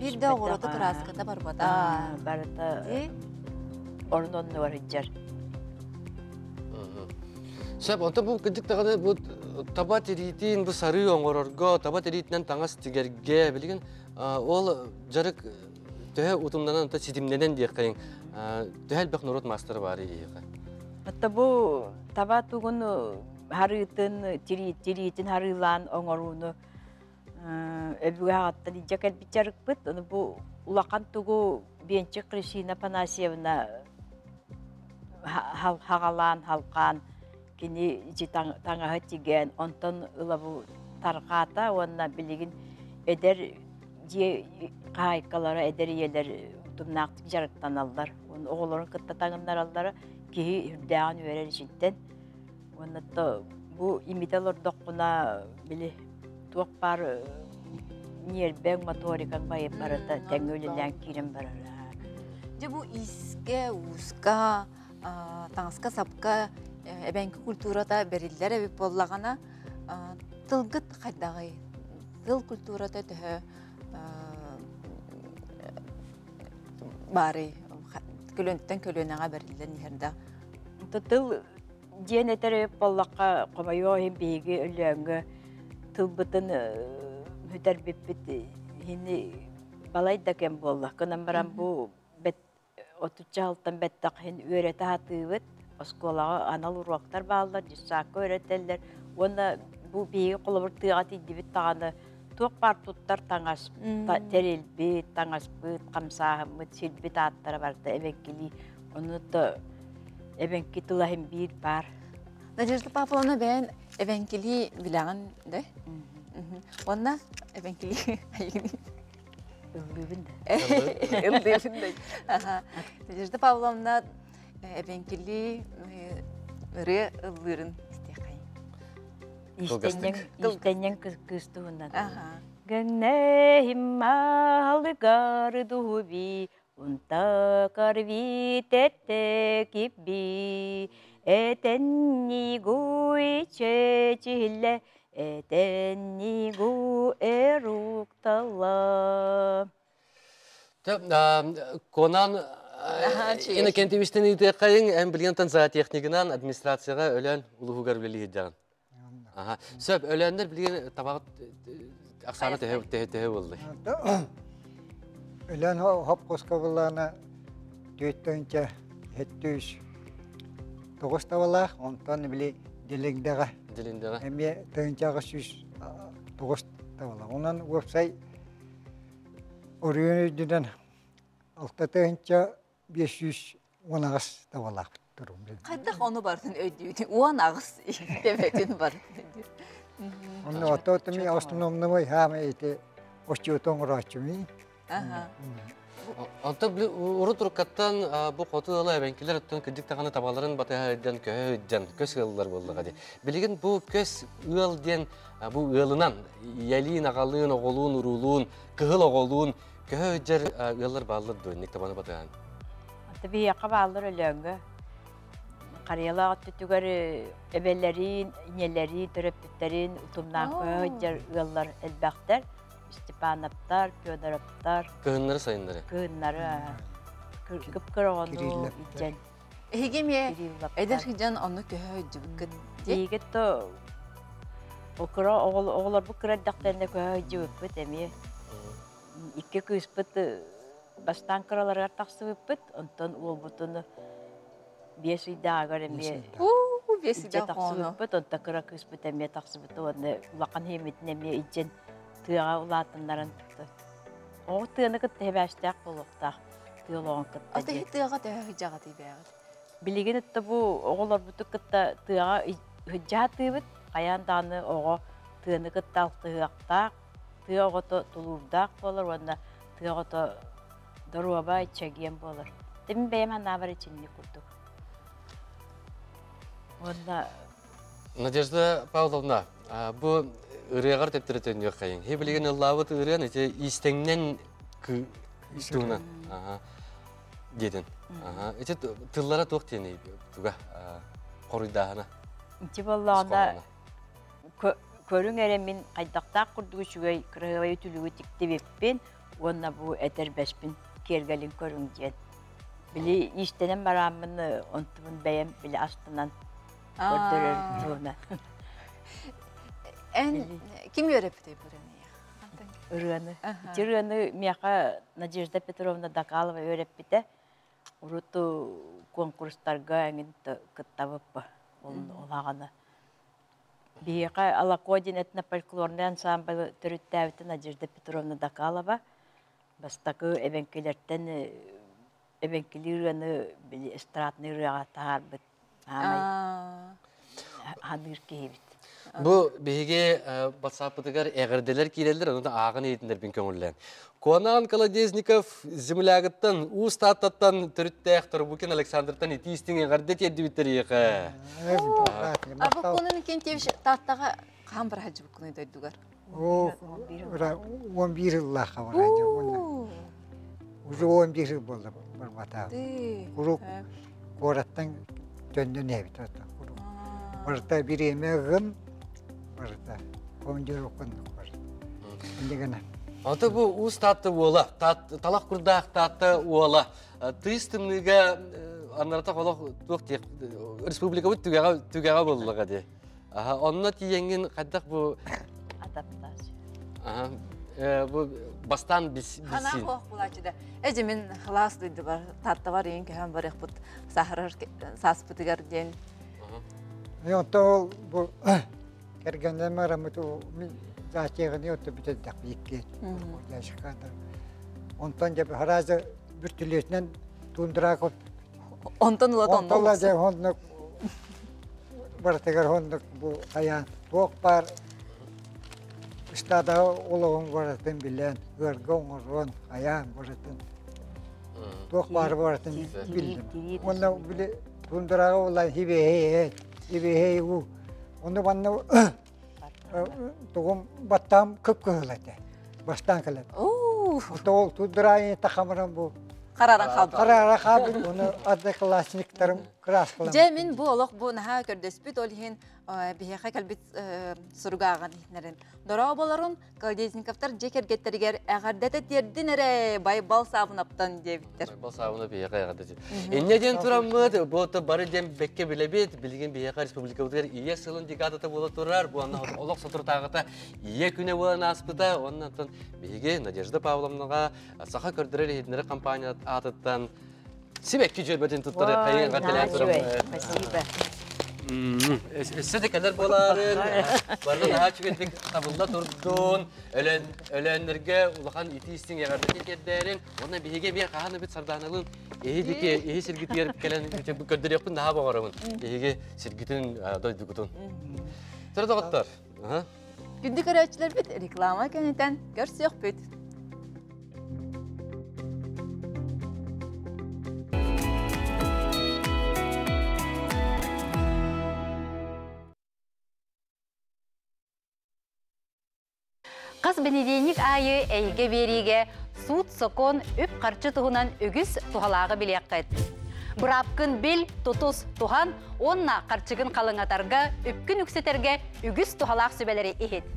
Bir doğruğa da kraskada barbada.
Barda onun var hiccar.
Sab, onta bu gıcık tağını bu taba tiritin bu sarı oңororgo, taba tiritinden taŋas tigerge bilgin ol jarık töhe utumdanan onta sitimneden diye kayın. Töhel bek nurut master var iyi.
Hatta bu taba tuğun harıtın tiritin harılan oңorunu öbüge hatta diyecek el biçarık bit. Onu bu ulaqan tuğu biyençi Krishina Panasiyevna hagalan halkan kini iji tangaha tigen onton ula bu tarqata onna biligin eder je qaykalara eder yeler tumnaqtık jarıktan aldılar. Onu oğulların kıtta tangınlar aldılar ki hürdağın verer içinden. Onna da bu imitalor doquna bili tuaq par niyerben motorikan bayıp barata tengölülen kirim barara.
Bu iske, uska, taŋaska sapka ebenki kulturata beriller ebip bollagana tılgıt qaydağı, tıl kulturata töhö bari kölöntten kölönağa beriller niherde.
Tıl diyen eter ebip bollaqqa qomayo hem beygi ölüöngü tılbıtın hüter bipbit hini balayda kem bollaq. Kınan baran bu oturca haltan bettak hen öğrete hatıvıt. Oskolağa anal urvaktar bağlılar, cüssakı öğreteller. Onda bu beyi kolabır tığatı dibit tağını tuğ partutlar taŋas terilbit, taŋas bit, kamsahımıt, silbit attara barda ebenkili. Onu da ebenki tılahım bir par.
Nadejda Pavlovna ben ebenkili bilağın de. Onda ebenkili Ildırında. Nadejda Pavlovna ebenkili ırı ıllırın isteyaqayın.
İstenyen kıstuğundan. Gönne himmal gardu bi unta karvi tette gibi etenni gu içe çihille etenni gu eruktala.
Konan yine kenti üstüne iteqayın en bilgen tanza teknikinan administrasiyaga ölen uluğugar bileli hidjan. Söp ölenler bilgen tabaq aksana tehe oldu.
Ölen hop koskavallana tüyttönçe hettüş toğuz tavalaq ondan bile dilingdaga.
Dilingdaga.
Emme tönçaga süs toğuz tavalaq. Ondan website oriyönüdüden altta tönçe 500 onağız tavalaq durum.
Qaydaq onu bardın ödüydü. Uan ağız demetin bardın ödüydü.
Onu ototomi astronomnomoy hama ete osteotongraçumi.
Anta уру туркаттан бу хоту ала эбенкилер өттөн кидик таганы табаларын батаһайдан көһөдден көс ыллар булдыга ди. Билген бу көс ыл ден бу ылынан ялин агалын оголун урулун кыгыл оголун көһөддер ыллар баллар дөнник табаны батаһан.
Tabii yakaballar ölüngü. Karyalar tütüger ebellerin, ineleri, töreptütlerin, utumdan koyuyor yıllar elbakter. Stepanaptar, Pyodorovlar,
Kıhınları sayınları.
kığınları, kıpkır onu
Kirillaptar.
içen.
Hegeme
Kirillaptar.
eder hican onu köhöjübük.
Diyget o okura oğlar bu kıra daktarında koyuyor demi. İki kıspıt bastan kıralar taksıbıt, ondan o butunu bir şey daha göremiyor.
Besi
İçe
de onu.
taksıbıt, ondan kıra kıspıt emiye taksıbıt, onu ulakan hemet emiye içen tığa ulatınların tuttu. O tığını kıttı hebeştek bulukta, tığılığın kıttı.
Ata hitiyaga da hicaga tibeğat.
Bilgin etti bu oğlar butu kıtta tığa hıcca tığıbıt, ayandanı oğu tığını kıtta tığakta, tığ oğu tulurdak olur, onda tığ oğu doruaba içegiyen olur. Demin benim annavar içinli kurduk. Onda
Надежда Павловна, bu ырыгар тептеретен yok kayın. He bilgen Allah'ı ırıgan ise istengnen tuğuna. Dedin. İşte tıllara toq teni tuga koruydağına.
içi vallahi körün eremin kaydakta kurduğu şüvey kırıvayı tülüğü tikti beppin, onda bu eter beşpin kergelin körün diyen. Bili iştenen baramını ontubun beyem bili astından gördürür tuğuna.
En kim öğretti buraya?
Irığını. İçi ırığını miyaka Nadezhda Petrovna Dakalova öğretti. Urutu konkurslarga engin kıttavıp olağını. Biyaka Alakodin etnofolklorный ансамбль törüttäviti Nadezhda Petrovna Dakalova. Bastaki evenkilerden evenkili ırığını estradny ırığa taharbıt. Hanır kehibit.
Bu bihige WhatsApp-tıgar eğerdeler kireller, onu da ağın eğitimler bin köngüllen. Konan Kolodeznikov Zimulagıttan, Ustatattan törüttäyek Torbukin Aleksandr'tan itistin eğerdet yeddi bitter yeğe.
Abi konunun kenteviş tahtaga kambar hacı bu konuyu duydugar.
O 11 yıllar kavaracak onlar. Ucu 11 yıl oldu bir batağı. Kuruk korattan döndü ne bit orada. Orada bir yemeğim, orada kondur okunduk var. Şimdi gene.
Anta bu Ustattı ola, talak kurdağ tattı ola. Tıyıstımlıga anlarata kolak toqtiyek Respublika bu tügağa bolluğa hadi. Onunla tiyengin kaddak bu
Adaptasyon.
bu bastan bilsin.
Hana hoq bulaçıda. Ecemin hılas duydugar. Tatta var en köhen var ekbut. Sahrar saspıtıgar den.
Yonta bu kergenden maramı to zaçığını yonta bir de dakik. Yaşkadır. Ondan da haraza bir türlüsünden tundura kop.
Ondan ulat ondan.
Ondan da honluk bartegar honluk bu ayan tok par istada olağun varatın bilen görgün orun ayan varatın. Tok par varatın bildim. Ondan bile tundura olan hibe u. Onu bana toğum battam kıpkıhıladı. Baştan kıladı. Tol tundurayı takamaram bu.
Kararan kaldı.
Karara kabil onu adı klasniklerim kras kılam.
Cemin bu olaq bu naha gördespit olihin biheqa kalbit surgağın hitnerin. Dorabaların Kolodeznikovlar jekergetteriger əğardete derdinere bay bal sabunaptan debittir.
Bal sabunu bir yaka yakadıcı. Enneden turamıdı, bu da barı dem bekke bilebet, bilgin bir yaka Respublika Utıgar iye sılın digatata bola turar, bu anna olaq sotur tağıta iye küne bola naspıda, ondan bilgi Nadezhda Pavlovnaga saha kördürer hitnere kampanya atıttan Sibekki cörbedin tutları kayın kateler turamı.
Спасибо.
Sidekeler boların, barın daha çüketik tabında turdun, ölenlerge ulağan iti istin yağarda ketlerin, ona bihige bir kahanı bit sardanalın, ehi sirgiti yarıp gelen kördür yapın daha bağıramın, ehi sirgitin doydukutun. Tıra doğatlar.
Gündük araçlar bit reklama keneten görsü yok bit.
Хас бенедейник айы әйге бериге суд сокон үп қарчы туғынан үгіз туғалағы білеққет. Бұрапкын бел тұтыс туған, онна қарчығын қалыңатарға үпкін үксетерге үгіз туғалақ сөбелері ехет.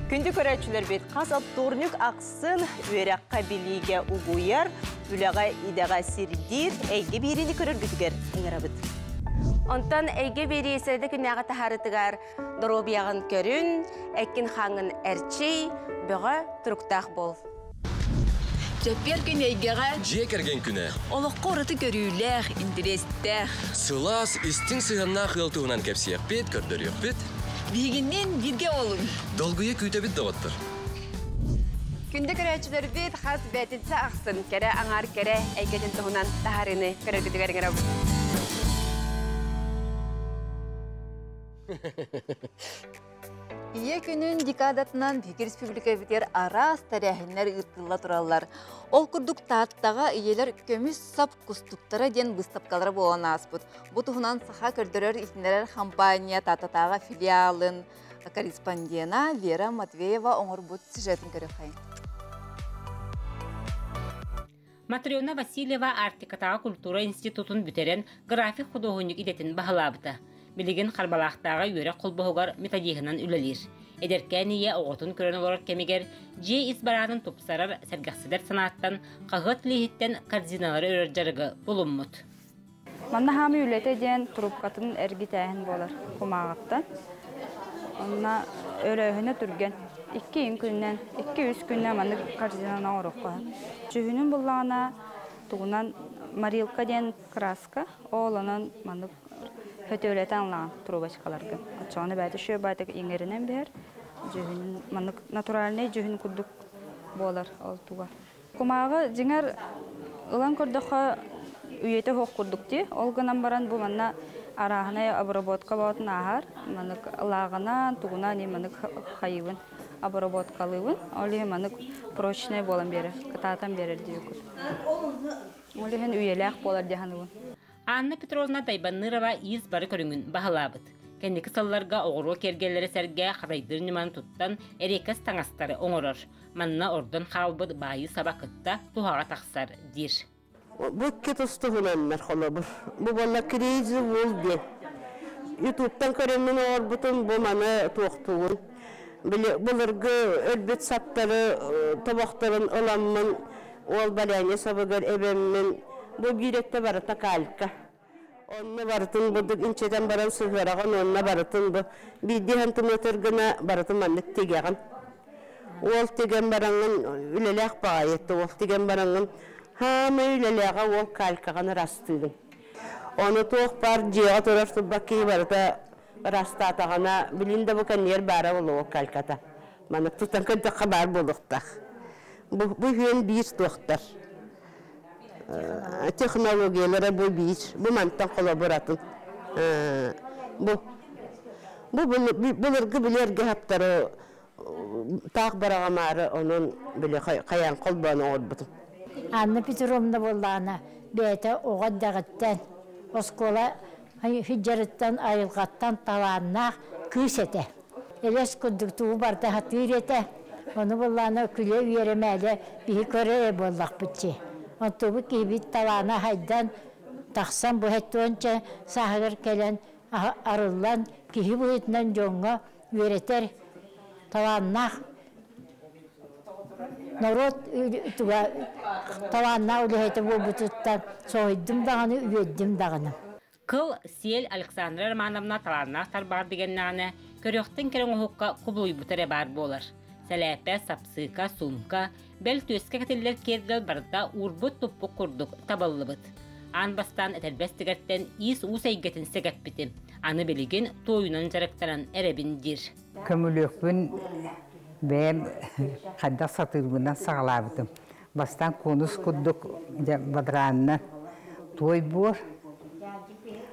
Күнді көрәтшілер бет қас аттурнық ақсын өрәққа біліге ұғуяр, үліға идаға сирдир, әйге берені көрір күтігер еңірабыд.
Онтан әйге бері есерді күнәға тахарытығар дұробияғын көрін, әкін қаңын әрчей, бұға тұрықтақ бол.
Жаппер күн әйгеға
Жие керген күні.
олыққа ұрыты көрілер, интерестер.
Сылас істің сығанна қылтуынан кәпсияқ бет, көрдіріяқ бет.
Бігіннен бірге олың.
Долгуя күйті бет доғыттыр.
Күнді көрәтшілер бет қас бәтінсі ақсын, кәрі аңар кәрі әйгетін тұғынан тахарыны көрір күтігер еңірабыд.
Ие күнін декадатынан Беки Республика бітер арас тәрәхінлер ұртылла тұралар. Ол күрдік таттаға иелер көміс сап күстіктері ден бұстапқалары болан аспыд. Бұ тұғынан саха көрдірер итінерер компания тататаға филиалын корреспондена Вера Матвеева оңыр бұд сюжетін көрі қайын.
Матриона Васильева Артикатаға культура институтын бүтерен график художник идетін бағалабыды. Билеген қарбалақтағы өре қолбығығар методихынан үлелер. Эдеркәние оғытын көрін олар кемегер, же избаранын топсарар сәргақсыдар санаттан қағыт лейхеттен кардиналары өрер жарығы болынмыд.
Манна хамы үлеті ден трубкатын әргі тәйін болар құмағыттан. Онна өрөйіні түрген. 2 күннен, 2-3 күннен манны кардиналына орық қойын. Жүхінің бұлағына тұғынан марилка ден краска, олының манны Hötöleten lan trubachkalarga. Açığını bәді şöyle bәді еңерінен бер. Натуральный жүхін күрдік болар алтуға. Кумағы жеңер ұлан күрдіқі үйеті хоқ күрдікті. Олғынан баран бұл манна арағына обработка болатын ағар. Манық лағынан, туғынан манық қайывын обработкалывын. Олығы манық прочный болан бері, кытатан берер дейікіл. Олығын үйеләқ болар дегенігін.
Анна Петровна Тайбаннырова из бары көріңін бағалабыд. Кәндекі салларға оғыру кергелері сәрге қарайдыр неман тұттан әрекес таңастары оңырыр. Манна ордан қалбыд байы сабақытта туғаға тақсар дир.
Бұл кет ұстығынанлар қолы бұр. Бұл бала крейзі ол де. Ютубтан көремін орбытын бұл маны тоқтуын. Бұлырғы өрбет саттары, табақтарын ұламын, ол баляне сабығыр әбеммен. Бұл бүйретті барыта калка. Онны барытын бұдық инчеден баран сұғыраған, онна барытын бұл. Бейдеген тұмытырғына барытын маннық тегеған. Ол tegen бараңын үлелек бағайетті, ол tegen бараңын хамы үлелеға ол калкаған растығын. Оны тоқ бар жеға тұрашты бақи барыта растатағана білінді бұл кәнер бары ол калката. Манық тұтан көндіққа бар болуқтақ. Бұл хүйен бейіс тоқтар. Технологиялары бұл бейіс, бұл манттан қолабыратын. Бұлырғы білерге хаптары тақ барағамары оның біле қаян қолбаны оғырбытын.
Анна Петровна болланы бәйті оғаддағыттан, оскола хиджарыттан айылғаттан таланнақ күс еті. Елес күндік туы барды хатыр еті. Оны болланы күле үйеремәлі бейі көрі боллақ бүтчі. Онтубы кейбіт таланы хайдан тақсан бұхетті онча сағығыр келен арылан кейі бұхетінен жоңға үйеретер таланнақ. Народ таланна үліхеті бұл бұтыттан соғыдым дағаны, үйеддім дағаны.
Кыл Сиел Александра Романовна таланнақтар бар дегеннағыны көріқтің керен оғыққа құбылуй бұтыры бар болар. Сәләпә, сапсыка, сумка, бәл төске кәтелер кергіл барда урбыт тұппы құрдық табылы бұд. Ан бастан әтәлбәстігерттен ис ұс әйгетін сәгәп бітім. Аны білеген тойынан жарықтаран әрәбін дир.
Көмілөкпін бәм қадда сатырғынан сағалабыдым. Бастан конус құрдық бадыранына той бұр.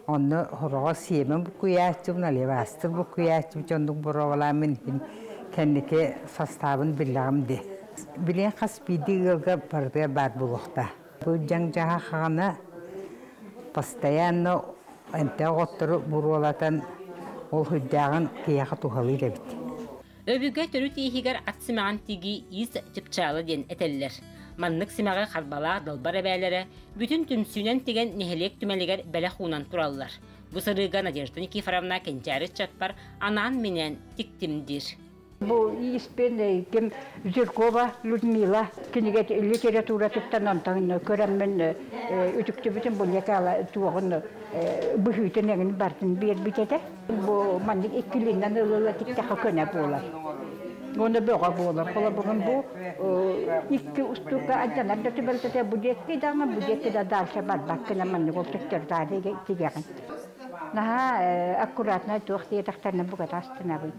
Оны ғырға сиемін бұқы яштым, налевастыр бұқы яштым, жондық бұр оғаламын. Кәндеке составын білағымды. Білен қас бейді ғылға барды бар бұлықта. Бұл жаң жаға қағана постоянно әнті ғоттыры бұр олатын ол хүддағын кияқы тұғалы да бітті.
Öbüge törü tihigер atsimağın tigi iz çıpçalı den eteller. Manlık simağı kalbala dalbar ebelere, bütün tümsünen tigen nehelek tümeliger bele hunan turallar. Bu sarıga Nadежда Никифоровна kençeri çatpar anan minen tiktimdir.
Bu ispen kim Zirkova Людмила кинеге литература туттанантан көрәммен үтүктүбүтүн бул якала туогун бухүтенеген бартын бер битете. Бу мандык иккилинен ылыла тиктаха көне болар. Оны бөга болар. Кола бүгүн бу икки устука аҗанар да төбөлтете бу декке дама бу декке да дарша бар баккына мандык ол тектердәге тигән. Наха аккуратно туохти тахтарны буга тастына бу.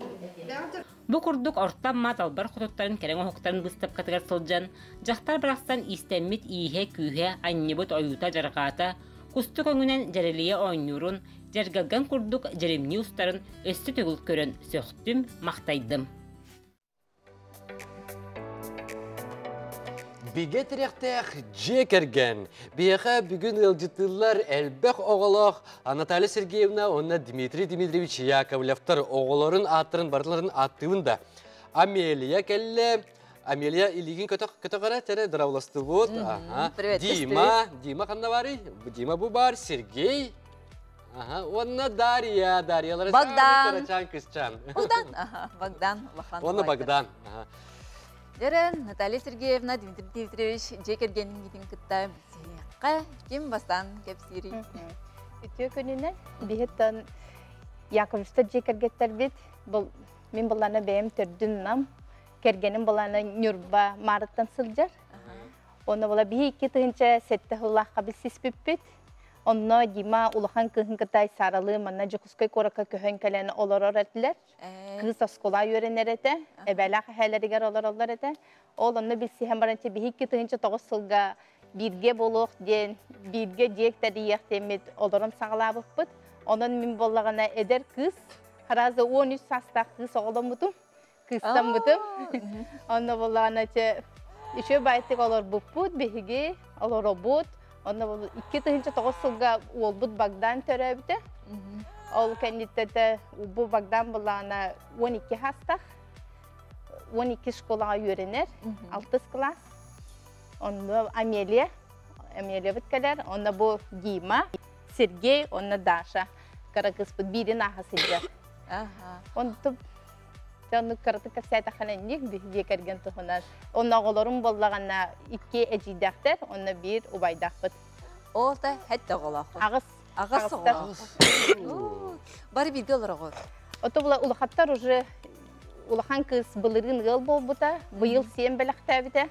Bu kurduk ortam matalbar xututtарын керен оқтарын быстап қатығар сылжан, жақтар бірақсан истеммит иихе күйе аннебут ойута жарғата, құсты көңінен жарелие ойнурун, жаргалган курдук жаремни устарын өсті төгіл көрін сөқтім, мақтайдым.
Биге тиректех жекерген. Бияха бүгін ылжытылар әлбәқ оғылық Наталья Сергеевна, онна Дмитрий Дмитриевич Яковлевтар оғыларын аттырын барларын аттыуында. Амелия кәлі. Амелия илигин көтіғара тәрі дырауласты бұд. Дима қанда бары? Дима бұ бар. Сергей. Онна Дарья. Дарьялары
Богдан.
Богдан.
Онна
Богдан.
Дерен, Наталья Сергеевна, Дмитрий Дмитриевич, жекергенін кетен күтті бізеққа кем бастан кепсири.
Үтіе күнінен бейеттен Яковлевстер жекергеттер бет, мен бұланы бәйім түрдін нам, кергенім бұланы нүрба марыттан сылжар. Оны бұла бей екі тұғынша сәтті ұлаққа біз сеспіп бет. Онно Дима улахан кыһын кытай саралы манна жукускай корака көһөн кэлен олорор этилер. Кыз оскола үйренерете, эбелак хәләригер олороллар эте. Ол онно билси һәм баранча бихикки тыгынча 9 сылга бирге болук ден, бирге дектер яхтемет олором сагалабыппыт. Онон мин боллагана эдер кыз, харазы 13 састак кыз оголомутум. Кыздан бутум. Онно боллагана че ишө байтык олор буппут, бихиге олоробут. Onda bu 2009 yılga olbut Bagdan törəbdə. Ol kənditdə bu Bagdan bulana 12 hasta. 12 şkola öğrenir. 6 klas. Onda Amelia bitkələr. Onda bu Dima, Sergey, onda Dasha. Karakız birin ahasıcaq. Onda onu karatık kasayta xanandik bir kergen tuğunar. Onda oğlarım bollağana 2 ecidakter, onda bir ubaydakbıt.
O da hətta oğlaq.
Ağız
oğlaq. Bari bilgi olur oğur.
Oto bula ulaqattar уже улахан кыз былырын гыл болбута, быйыл сен белақтабы да.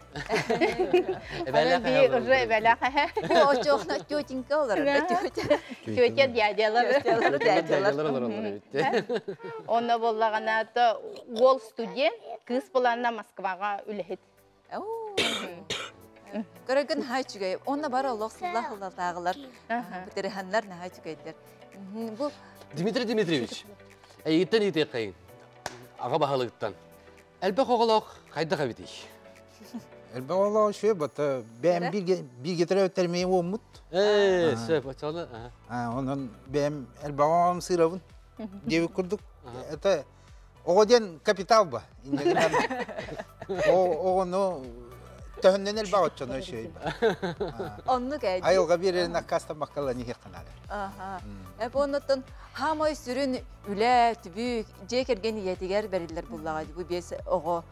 Уже белаха.
О жоқна тетенька олар.
Тетя дядялар. Оны боллағана да ол студент кыз болана Москваға үлехет.
Көреген хай чүгей. Онна бар Аллах сыллах тағылар. Бүтереханлар на хай чүгейдер.
Дмитрий Дмитриевич, әйеттен ете қайын. Ağa bahalıqtan. Elbək oğulaq qayda qabidi.
Elbək oğulaq şöyle batı. Ben bir getire ötermeyi olmut.
Söyle batılı.
Onun ben elbək oğulağım sığıravın. Devi kurduk. Oğudan kapital ba. Oğunu töhünden elbək açanı şey.
Onu qaydi.
Ayılğa bir yerine kasta makalla nihe kanalar.
Hep ondan hamay sürün üle tübük jekergen yetiger beriller bullağa bu bes oğu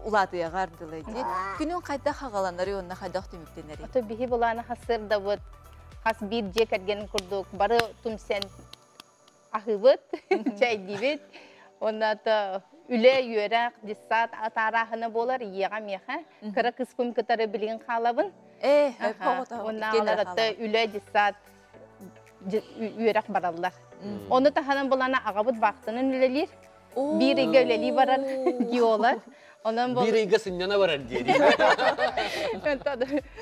ulatı yağardılar diye. Günün qayda xagalanları onunla qayda tümüktenleri.
Ata bihi bulana hasır da bud. Has bir jekergen kurduk. Barı tümsen ahıbıt, çay divit. Onda da üle yörak, disat, atarahına bolar yiyağam yaha. Kara kıspım kıtarı bilin xalabın. Onda alarata üle disat üyerak barallar. Onu tahanan bulana ağabıt vaxtının ülelir. Bir iga üleli varar diyorlar.
Bir iga sinyana varar diye.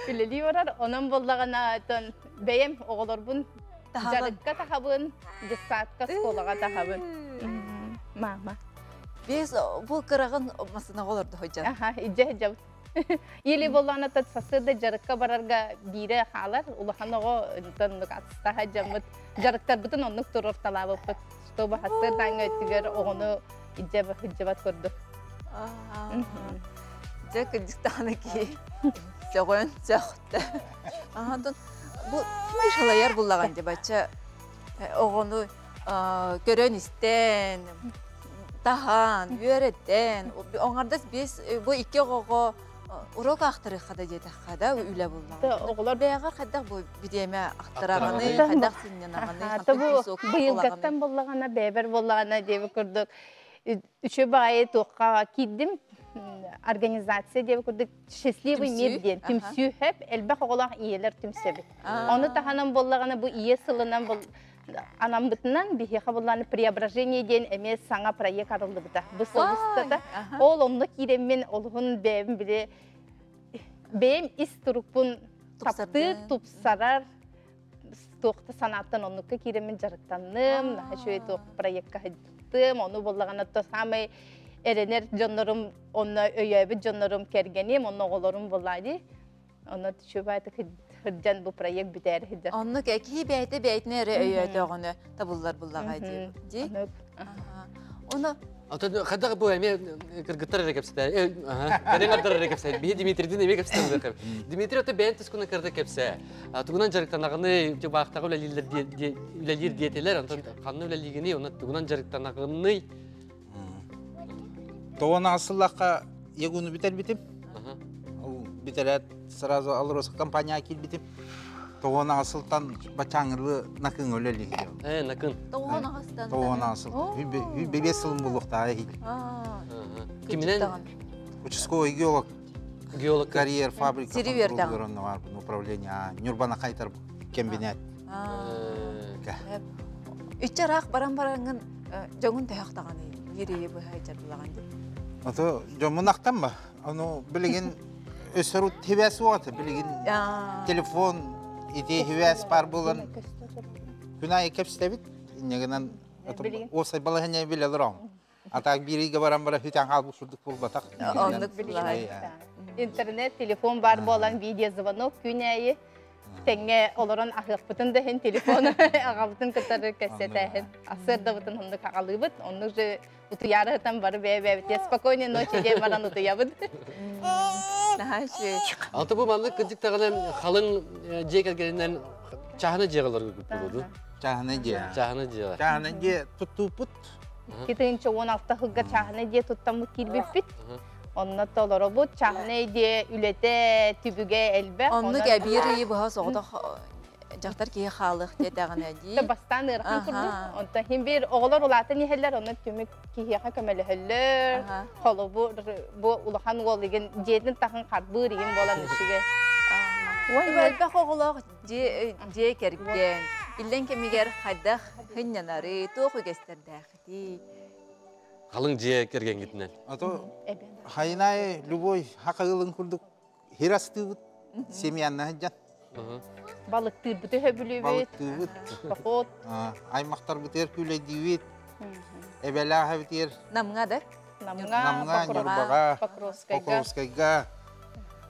Üleli varar. Onun bollağına beyem oğulur bun. Jarıkka tahabın, disatka skolağa tahabın. Mama.
Biz bu kırağın masına olurdu hocam.
Aha, icah Yeli bollağına tad sasırda jarıkka bararga bire halar. Ulahan oğu tanıdık atıstaha jamıt. Jarıktar bütün onluk durur talabı. Автобус хасырдан өттүгөр огону хыджабат көрдүк.
Жак дистаны ки. Сөгөн жакты. Андан бу мишалаяр буллаган деп айтча огону көрөн истен тахан үйрөттен оңардас biz bu iki gogo урок актыры хада жети хада үле буллаган.
Оголор
бягар хадак бу бидеме актыраганы хадак синненаганы.
Табу быйылгаттан боллагана бебер боллагана деп көрдүк. Üçü bayı toqqa kiddim organizasiya деп көрдүк. Счастливый мир ден тимсүү hep элбек оголак иелер тимсебит. Onu tahanam bolлагана bu ие сылынан бол анамбытынан бихеха болланы преображение ден эмес саңа проект арылды бута. Бу солустата ол онны киреммен олгун бем биле бем истурупун таптыр тупсарар тоқта санаттан оннукка киреммен жарыктанным, шөй тоқ проектка хыттым, onu боллагана то самый эренер жоннорум, онна өйөбү жоннорум кергеним, онна оголорум боллайды. Onu şöbəyətə hırcan bu proyekt bitər hıca.
Onu ki bəytə öyrətə onu tabullar bullağaydı. Onu
خدق بو يعني كرقطر ركب ستا كرين قدر ركب ستا بيه ديمتري دين يميك ستا ركب ديمتري تو بنت تكون كركب ستا تكون جرك تناغني جو وقت تقول للير ديتلر انت قانون لليغني он تكون جرك تناغني
تونا asıllaqqa ягуну битер битерет сразу алрос компания кил битим تونا asıltan бачаңырлы накын өлелик
накын
تونا asıl бебес сылым булукта
кимнен
участковый геолог карьер фабрика var bu управление Нюрбана кайтар комбинат
үчарак баран-барангын жоңун таяктаганы ерее бу хайчатлаган деп.
Ото жомунактан ба? Аны билген өсөрү тебеси болот, билген телефон ити хевес бар болгон. Күнай кепстебит, негенен осай балаһына билелером. Атак бириге баран-бара хүтән калып шурдук болбатак.
Интернет, телефон бар болгон видео звонок күнәйе. Теңе олорон ахыппытын да хен телефон агабытын кытары кассетахын. Асырда бутын хунду кагалыбыт, онну же утуярытан бары бебе. Спокойной ночи деп баран утуябыт.
Алты бу мамны кыдык тагынан халын жекергенен чаханы жегалар көп болду.
Чаханы же. Чаханы же туттупут.
Китинче 16 хылга чаханы же туттамы кирбиппит. Онна толоро бу чахны де үлете түбүгө элбе.
Онну кебири бу соғда жактар ки халык дедагына ди.
Бастан ыркын курду. Онта хим бир оголор улатын хеллер, онна түмүк кийха камелелер. Холо бу улахан гол деген жедин тахын карбыр ем болан ишиге.
Ой, бе оголор же керген. Иллен кемигер хадах хыннанары тоқу гестердахти.
Халың же керген гитинен.
Ато хайнай любой хакылын курдук хирастыбыт семьяна жан.
Балыктыр бүте хөбүлүбүт. Бахот.
Аймактар бутер күлөдүбүт. Эбела хавтер.
Намга да?
Намга Нюрбага. Покровскайга.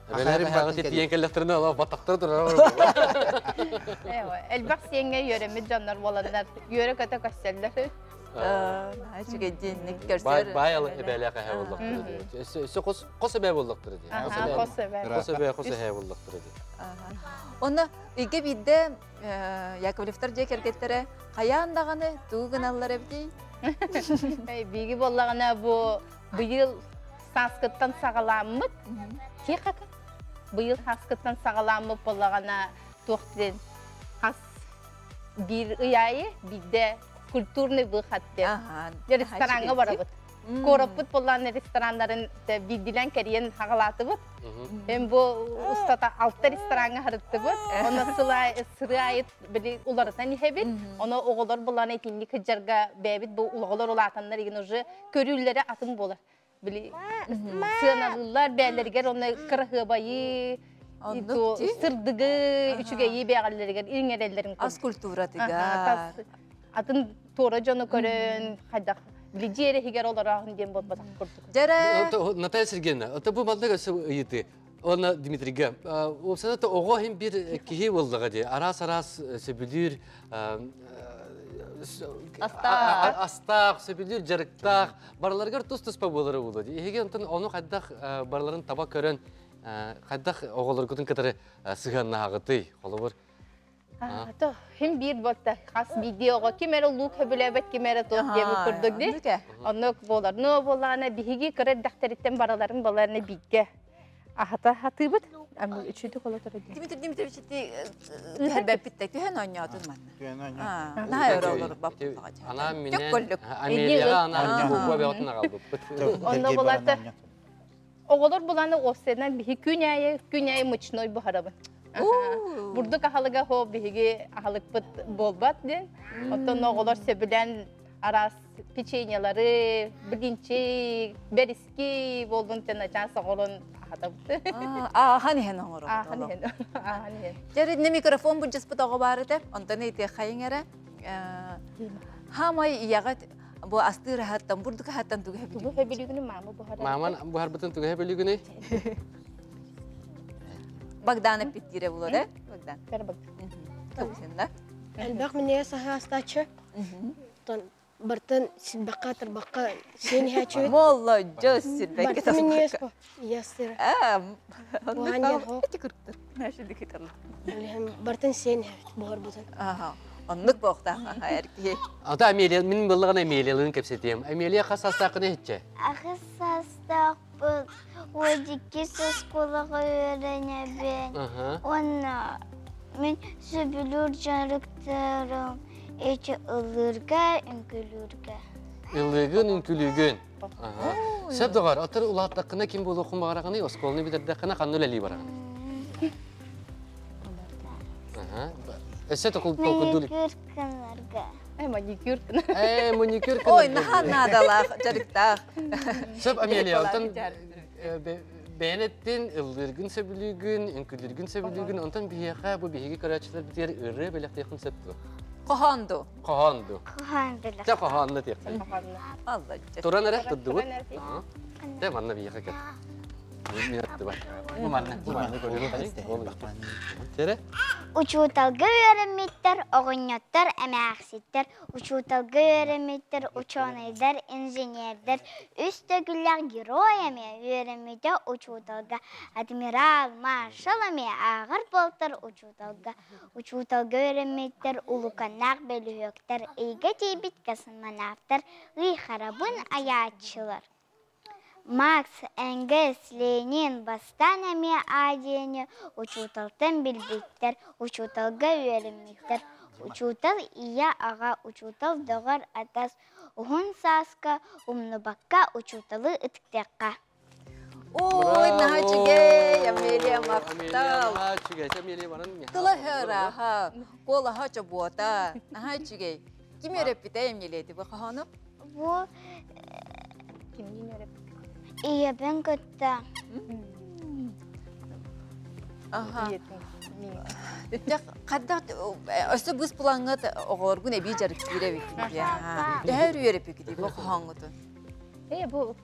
Эбела хавтер тиенкелертерне алып батактар турар.
Элбак сеңге йөрөмүт жандар боландар. Йөрө ката кастелдер.
Ачыга денник көрсөр.
Байалы эбелега хавылдыктыр. Өсө кос эбе болдуктур ди. Кос эбе болдуктур ди.
Оны иге бидде Яковлевтер же кергеттере каяндаганы тугуналар эбди.
Биги боллагана бу быйыл саскыттан сагаламмыт. Текака. Быйыл саскыттан сагаламмыт боллагана токтен хас бир ыяйы бидде культурный выход деп. Ресторанга барабыт. Корапыт болған ресторандарын бидилен керен хагалатыбыт. Мен бу устата алты ресторанга харыттыбыт. Оны сыры айыт били уларытан ихебит. Оны оголор болған этинник хыджарга бәбит бу оголор улатандар еген уже көрүллери атым болар. Били сыналылар бәлергер оны кырхыбайы сырдыгы үчүгейи бәгаллергер иңерелерин.
Аз культура тигар.
Атын тора жону көрөн хайдак лидиере хигер оларагын дем болбатак курдук.
Жара
Наталья Сергеевна, ата бу малдага сөйти. Она Дмитрийга. Обсаната ого хим бир кихи болдуга ди. Арас сөбүлүр астақ, сөбілдер, жарықтақ, барларғар тұс-тұспа болары болады. Еге оны қайдақ барларын таба көрін, қайдақ оғылар күтін кітірі сығанна ағыты, қолы бар.
Хим бир болта хас видеого кемера лук хөбүлөбөт кемера топ деп көрдүк ди. Аны болар. Но болана биги көрөт дактариттен бараларын баларына бигге. Ахата хатыбыт. Ам үчүдү кола төрөт.
Дмитрий Дмитриевич ти хербе питте түйен ойнадын мен. На өрөлөр баппага.
Ана менен Америкага ана буква беотна калды.
Онда боларда оголор буланы осенен биги күнәй мучной бахарабын. Бурдук ахалыга хо биги ахалыкпыт болбат ден. Оттон оголор сөбүлен арас печеньялары, биринчи, бериски болдун тенача соголон ахатабыт.
Хани хен оңору.
Хани хен.
Жаридне микрофон буджаспыт ого барыты. Онтан эти хайыңара. Хамай ягат бу астыр хаттан бурдук хаттан тугы
билигини. Тугы билигини мама бухара.
Маман бухар бутун тугы билигини.
Богдана Петтире было, да? Богдан.
Богдан.
Да?
Элбак мне сахастачы. Тон бартын силбакка тарбакка сен хачы.
Молодец, силбакка.
Бартын мне спо. Ястыр. Ваня хо.
Наши дикитарлы.
Бартын сен бухар бутын.
Онлык боқта әрке.
Ата Амелия, мен бұлығын Амелиялығын кепсетем. Амелия қасастақыны етчі?
Қасастақ бұл өдеке сосқолығы өріне бен. Онна мен сөбілір жарықтарым әчі ұлырға, үңкілірға.
Ұлығын, үңкілігін. Сөп доғар, атыр ұлаттақына кем бұл оқын бағарағыны, осқолыны бідірдіқына қанныл әлі барағыны. Эссе токул толкундулик.
Маникюр.
Маникюр.
Ой, надалах, жарыктах.
Сөп Амелия, онтан бәйнеттен ылдыргын сөбілігін, үнкілдіргін сөбілігін, онтан бейеға бұл бейеге көрәтшілер бітер үрі бәліқтейқін сөпті.
Қоханду.
Қоханду.
Қоханду.
Жа қоханды тектен. Туран әрек тұдды бұд? Де манна бейеға кет.
Учуталга öğrenmekler, oğunyatlar, emeksitler, учуталга öğrenmekler, uçanaylar, inženerler, üstögüller, gero emeği öğrenmekler, учуталга, admiral, marşal emeği ağır boltar, учуталga öğrenmekler, ulukanlar, bölüyökler, eyge teybit kasınmanaftar, gıyharabın ayatçılar. Маркс, Энгельс, Ленин, бастан адені, учуталтан билбеттер, учуталга өйеріммектер, учутал ия аға, учутал доғар атас, ұғын саска, умныбаққа, учуталы үтіктеққа.
Ой, нахачыгей, Амелия мақтал. Тұлы хыра, қолы хачы бота, нахачыгей. Кім өреппіті Амелия деп қағаны?
Бұл...
Кімден өреппіті?
Iya ben kötü.
Aha. Ya kadar öse buz plangat orgun ebi jarık girevi ya. Her yere peki diye bak hangotu.
Bu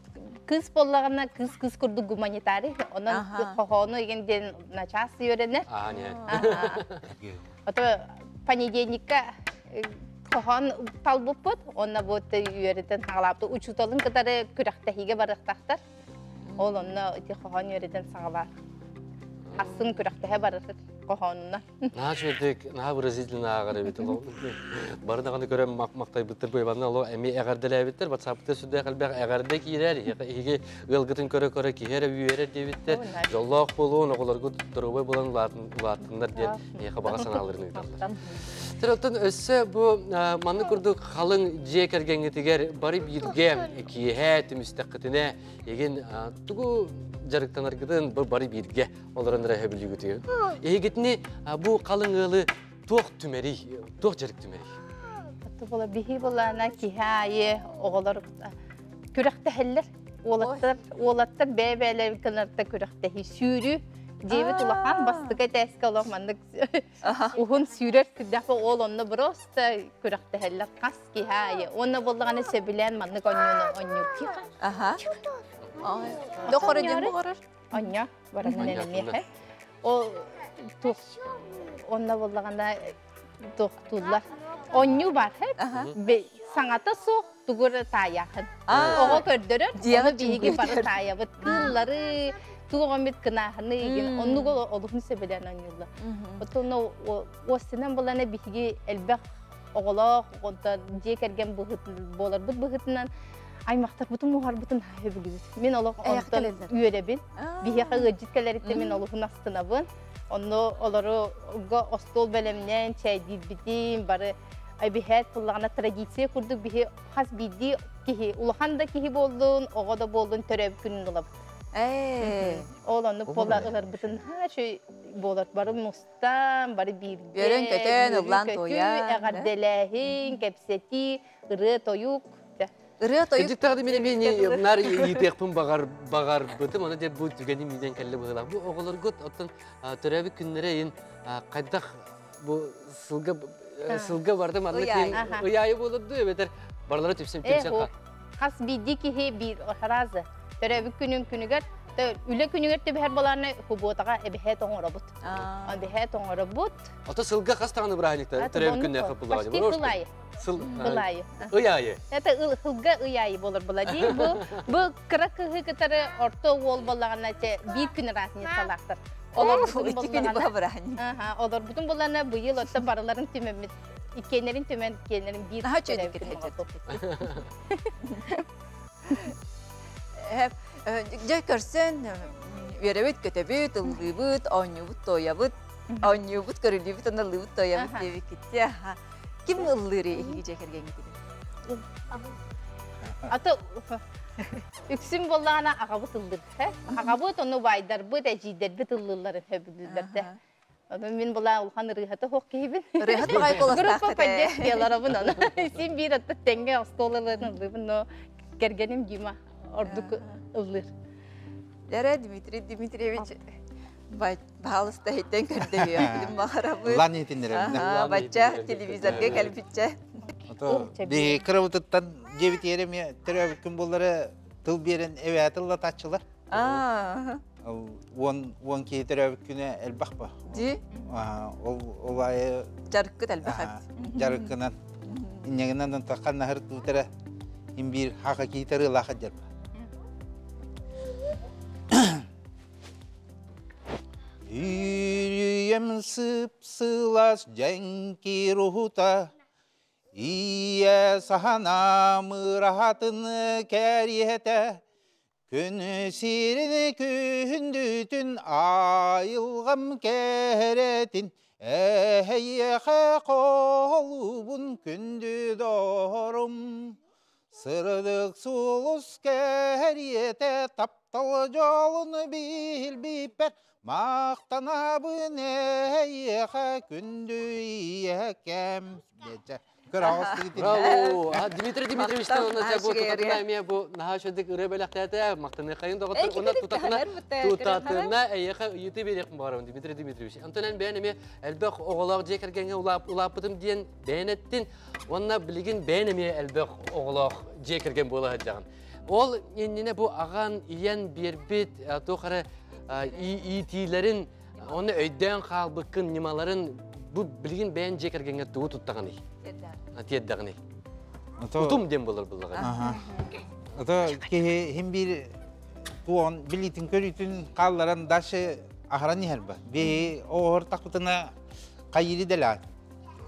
kız bollağına kız kurdu humanitari. Ondan kohonu egenden naças yörene.
Ne?
Ata понедельника kohan talbuput. Onna bot yöreden sağlaptı. Uçutalın kadarı kürektehige barıqtaqtar. Ol onna iti kohan yöreden sağlar. Asın kürektehe barıqtır kohanına.
Naha çöldük, naha Brazil'in ağarı bitir. Barınağını gören maqtay bitir koybandan olu emi eğerdele bitir. WhatsApp'ta sürdü qalbaq eğerde kirer. Hige ılgıtın köre kihere üyerer de bitir. Jollaq bolun oğularga tutturubu bulan ulatınlar diyen eğe bağa sanalırını bitirler. Tırıltın össe bu manı kurduk halın jekergen etiger bari bilgem kihe tümüstakıtine egen tugu jarıktan argıdın bari bilge onların rehabiliyi götüyor. Egitini bu kalın ılı toq tümeri, toq jarık tümeri.
Hatta bola bihi bolana kihaye oğular kürekte heller. Oğlatlar bebeler kınarda kürekte sürü. Девет улахан бастыга тәске оламандык. Ухун сүрер күдәфе ол онны просто күрәкте хәлләр кас кихае. Онны булдыганы сөбилән манны онню тиха.
Аха. Дохоры дем булар.
Оння баранын элемехе. О тух онны булдыганда тух туллар. onyu var hep. Sanata soğuk tuğur tayakın. Oğa kördürür, onu bilgi barı tayabıt. Kılları, tuğamit kınahını egin. Onu oluğunu sebeden onyulla. Otonu o sinem bulana bilgi elbek oğlaq, ondan jekergen bolar. Bu bıhıtından aymaqtar bütün muhar bütün höbülüz. Men oluq ondan üyerebin. Bihe qıcıtkeler ette men oluğun astınabın. Onu oları ostol belemnen çay dilbidim barı ay bihet pullağına tradisiya kurduk bihe has bildi kihi ulağanda kihi boldun, oğa da boldun töreb günün olab. Oğlanı polarlar bütün her şey bolar. Barı mustan, barı bildi.
Yörün kötün, ıvlan toya.
Eğardelehin, kepseti, ırı toyuk.
Irı toyuk.
Ecik tağdı meni bunlar yitekpin bağar bıtım. Ona de bu tügeni miden kelle bıgıla. Bu oğullar gut otun törebi günlere in kaydak bu sılga vardı mı anlatayım. Uyayı bulurdu ya beter. Barlara tüpsem kal.
Has bildi ki he bir harazı. Törebi günüger. Üle günüger de her balarına hubuatağa ebehet onu robot. Ebehet onu robot.
Ata sılga kas tağını bıraknikte törebi gününe kapılağı.
Başti hılayı. Hılayı.
Uyayı.
Ata hılga uyayı bolur buladı. Bu kırak hıkıtarı orta ol balağına bir gün rasmiyet salaktır. Olur bütün balarına bu yıl otta barıların tümümüz. İkenlerin tümenlerin bir
daha çöydük edecek. Hep görsün üyerebit kötebit, ıllıbıt, onyubut, toyabıt, onyubut, körülübüt, analıbıt, toyabıt diye gitti. Kim ıllıri iki cekergen gitti?
Ata üksün bollağına ağabıt ıldır. Ağabıt onu baydar, bu da cider, bit ıllırların höbülürdü. Min bola ulhan rıhatı hoq kibin.
Rıhat bagay kolak
Grupa pajes yalarabın onu. Sim bir atta tenge astolalarını ıllыбын o gergenim gima orduk ıllır.
Dere Dimitrievich bahalısta heyten kördemiyor. Bilim bağırabı.
Lan yetindirim.
Bacca televizörge gelipçe.
Bir kıravututtan cevit yerim ya. Teröbük gün bunları tıl birin eve atılla taççılar. Won ki teröbük güne elbak ba.
Di?
Olay
jarıkkı elbak.
Jarıkkınan. İnneginden takan nahır tutara imbir hakiki terı lahajar. Yürüyem sıpsılas cenki ruhuta İye sahana rahatını keriyete Gün sirini kündütün ayılgam keretin Eheyye kolubun kündü doğrum Sırdık sulus keriyete taptal yolunu bilbiper Maqtanabın eyye kündü iyekem
Bravo. Dimitri Dimitrievич'ten ondan bu tutatına bu nahaşedik rebelakta maqtanı kayın doktor ona tutatına eyeka yiti bilik baram Dimitri Dimitrievич. Antonen beğenme elbek oğlak jekergenge ulapıdım diyen beğenettin. Ona bilgin beğenme elbek oğlak jekergen bolacağın. Ol yine bu ağan iyen bir bit toqara itilerin onu öyden qalbıkın nimaların bu bilgin beğen jekergenge tututtağını. Atiyedağını. Utum dem bulur bulur.
Ata ki hem bir tuon bilitin körütün qalların daşı ahran yerba. Be o ortakutuna qayiri delat.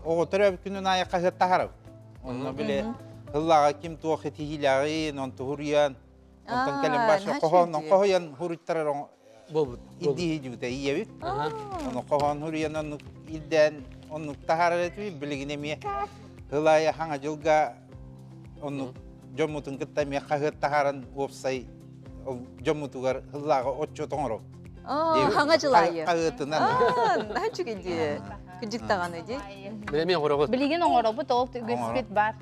O teröp günün ayaqa hıttaharav. Onu bile hıllağa kim tuoqeti hilağı non tuhuriyan. Ondan kalem başı qohoyan huruttarar İddi hücüde iyevik. Onu qohon huriyan onu ilden onu taharatı bilginemiye. Hılaya hanga julga onu jomutun ketamiye kahır taharan website jomutugar hılaga 8 tongro.
Hanga julaya.
Kahırtınan.
Nah çünkü küçük tağanı di.
Bilemiyor orası.
Bilgin orası da göspet var.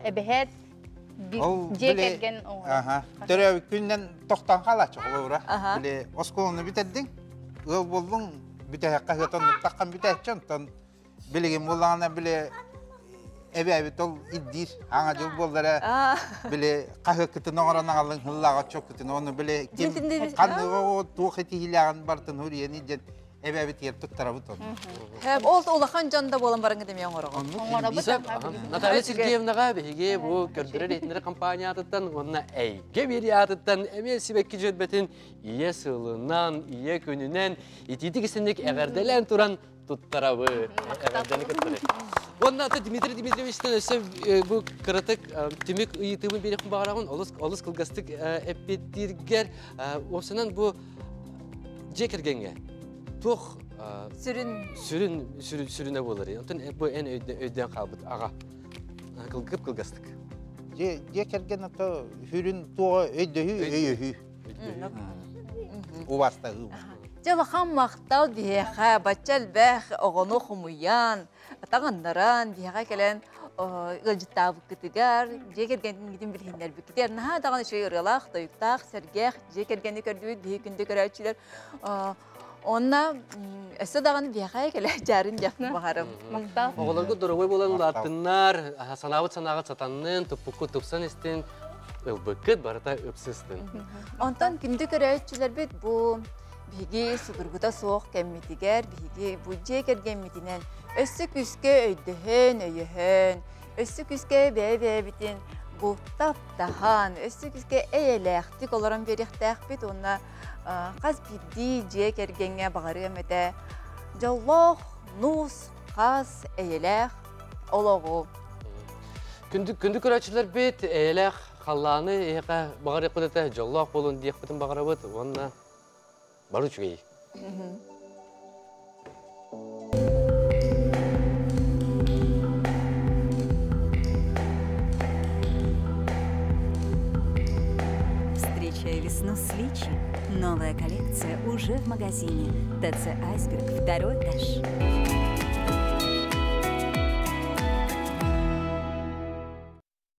Ebehet jekergen
Aha. Töröbük günden toqtan qala çoğura. Bile oskolunu bitirdin. Yol buldun. Bite kahırtan takkan bite çantan. Bilgin bulana bile ebe tol iddir. Hanga jul bollara bile kahır kıtın oranın alın hıllaga çok kıtın onu bile kim kanı o tuğeti hilagan bartın huriyeni jet Эбәбит ертік тарабыт оны.
Hem oldu olakan canda bolan barın gidemeyen orağı.
Наталья Сергеевнаға беге бұл көрдірер етінері компаниятыттан, онына әйге бериятыттан, әмел себекке жөтбетін ие сылынан, ие көнінен, етейді кесіндік әғерделен тұран тұттарабы. Әғердені күттірі. Онна аты Дмитрий Дмитриевичтен өсі бұл қырытық түмік ұйытымын берекін бағарағын, олыс қылғастық әппеттергер, осынан бұл жекергенге. Тоқ сүріне болар. Бұл ән өйден қалбыт, аға. Қылғып қылғастық.
Жекерген аты хүрін туға өйдігі өйігі. Увастағы.
Жалахан мақтал бейеға, бачал бәқ, оғыны құмыян, тағандаран, бейеға келен ғылжыттабы күтігер, жекергендің гидin білгендер бүкітер. Наға дағаны шөй ұрғалақ, тойықтақ, сәргеқ, жекергенді көрдігі, бей күнді көрәучілер. Онна өсі дағаны бейеға келе жарын жақын бағарым.
Оғыларға дұрғой болан ұлаттынлар, санабыт санағыт сатанның, тұппықы тұпсан істен, ылбықыт барыта өпсістін.
Онтан күнді көрәучілер бет бұл биги сугургута соқ кәмметігер, биги бұджи керген метінен өссі күске өйдіхін, өйіхін, өссі күске бәй-бәй-бітін бұқтап тахан, өссі күске әйеләқтік оларан беріқтәқ бет, онна қаз бірді жие кергенге бағары әмәді жаллақ, нұс, қаз, әйеләқ олағу.
Күнді көрәчілер бет әйеләқ қалланы еға бағары құдеті жаллақ болын дейік бітін бағары бұд, онна бару чугей.
Встречая весну с Личи, новая коллекция уже в магазине. ТЦ «Айсберг», 2-й этаж.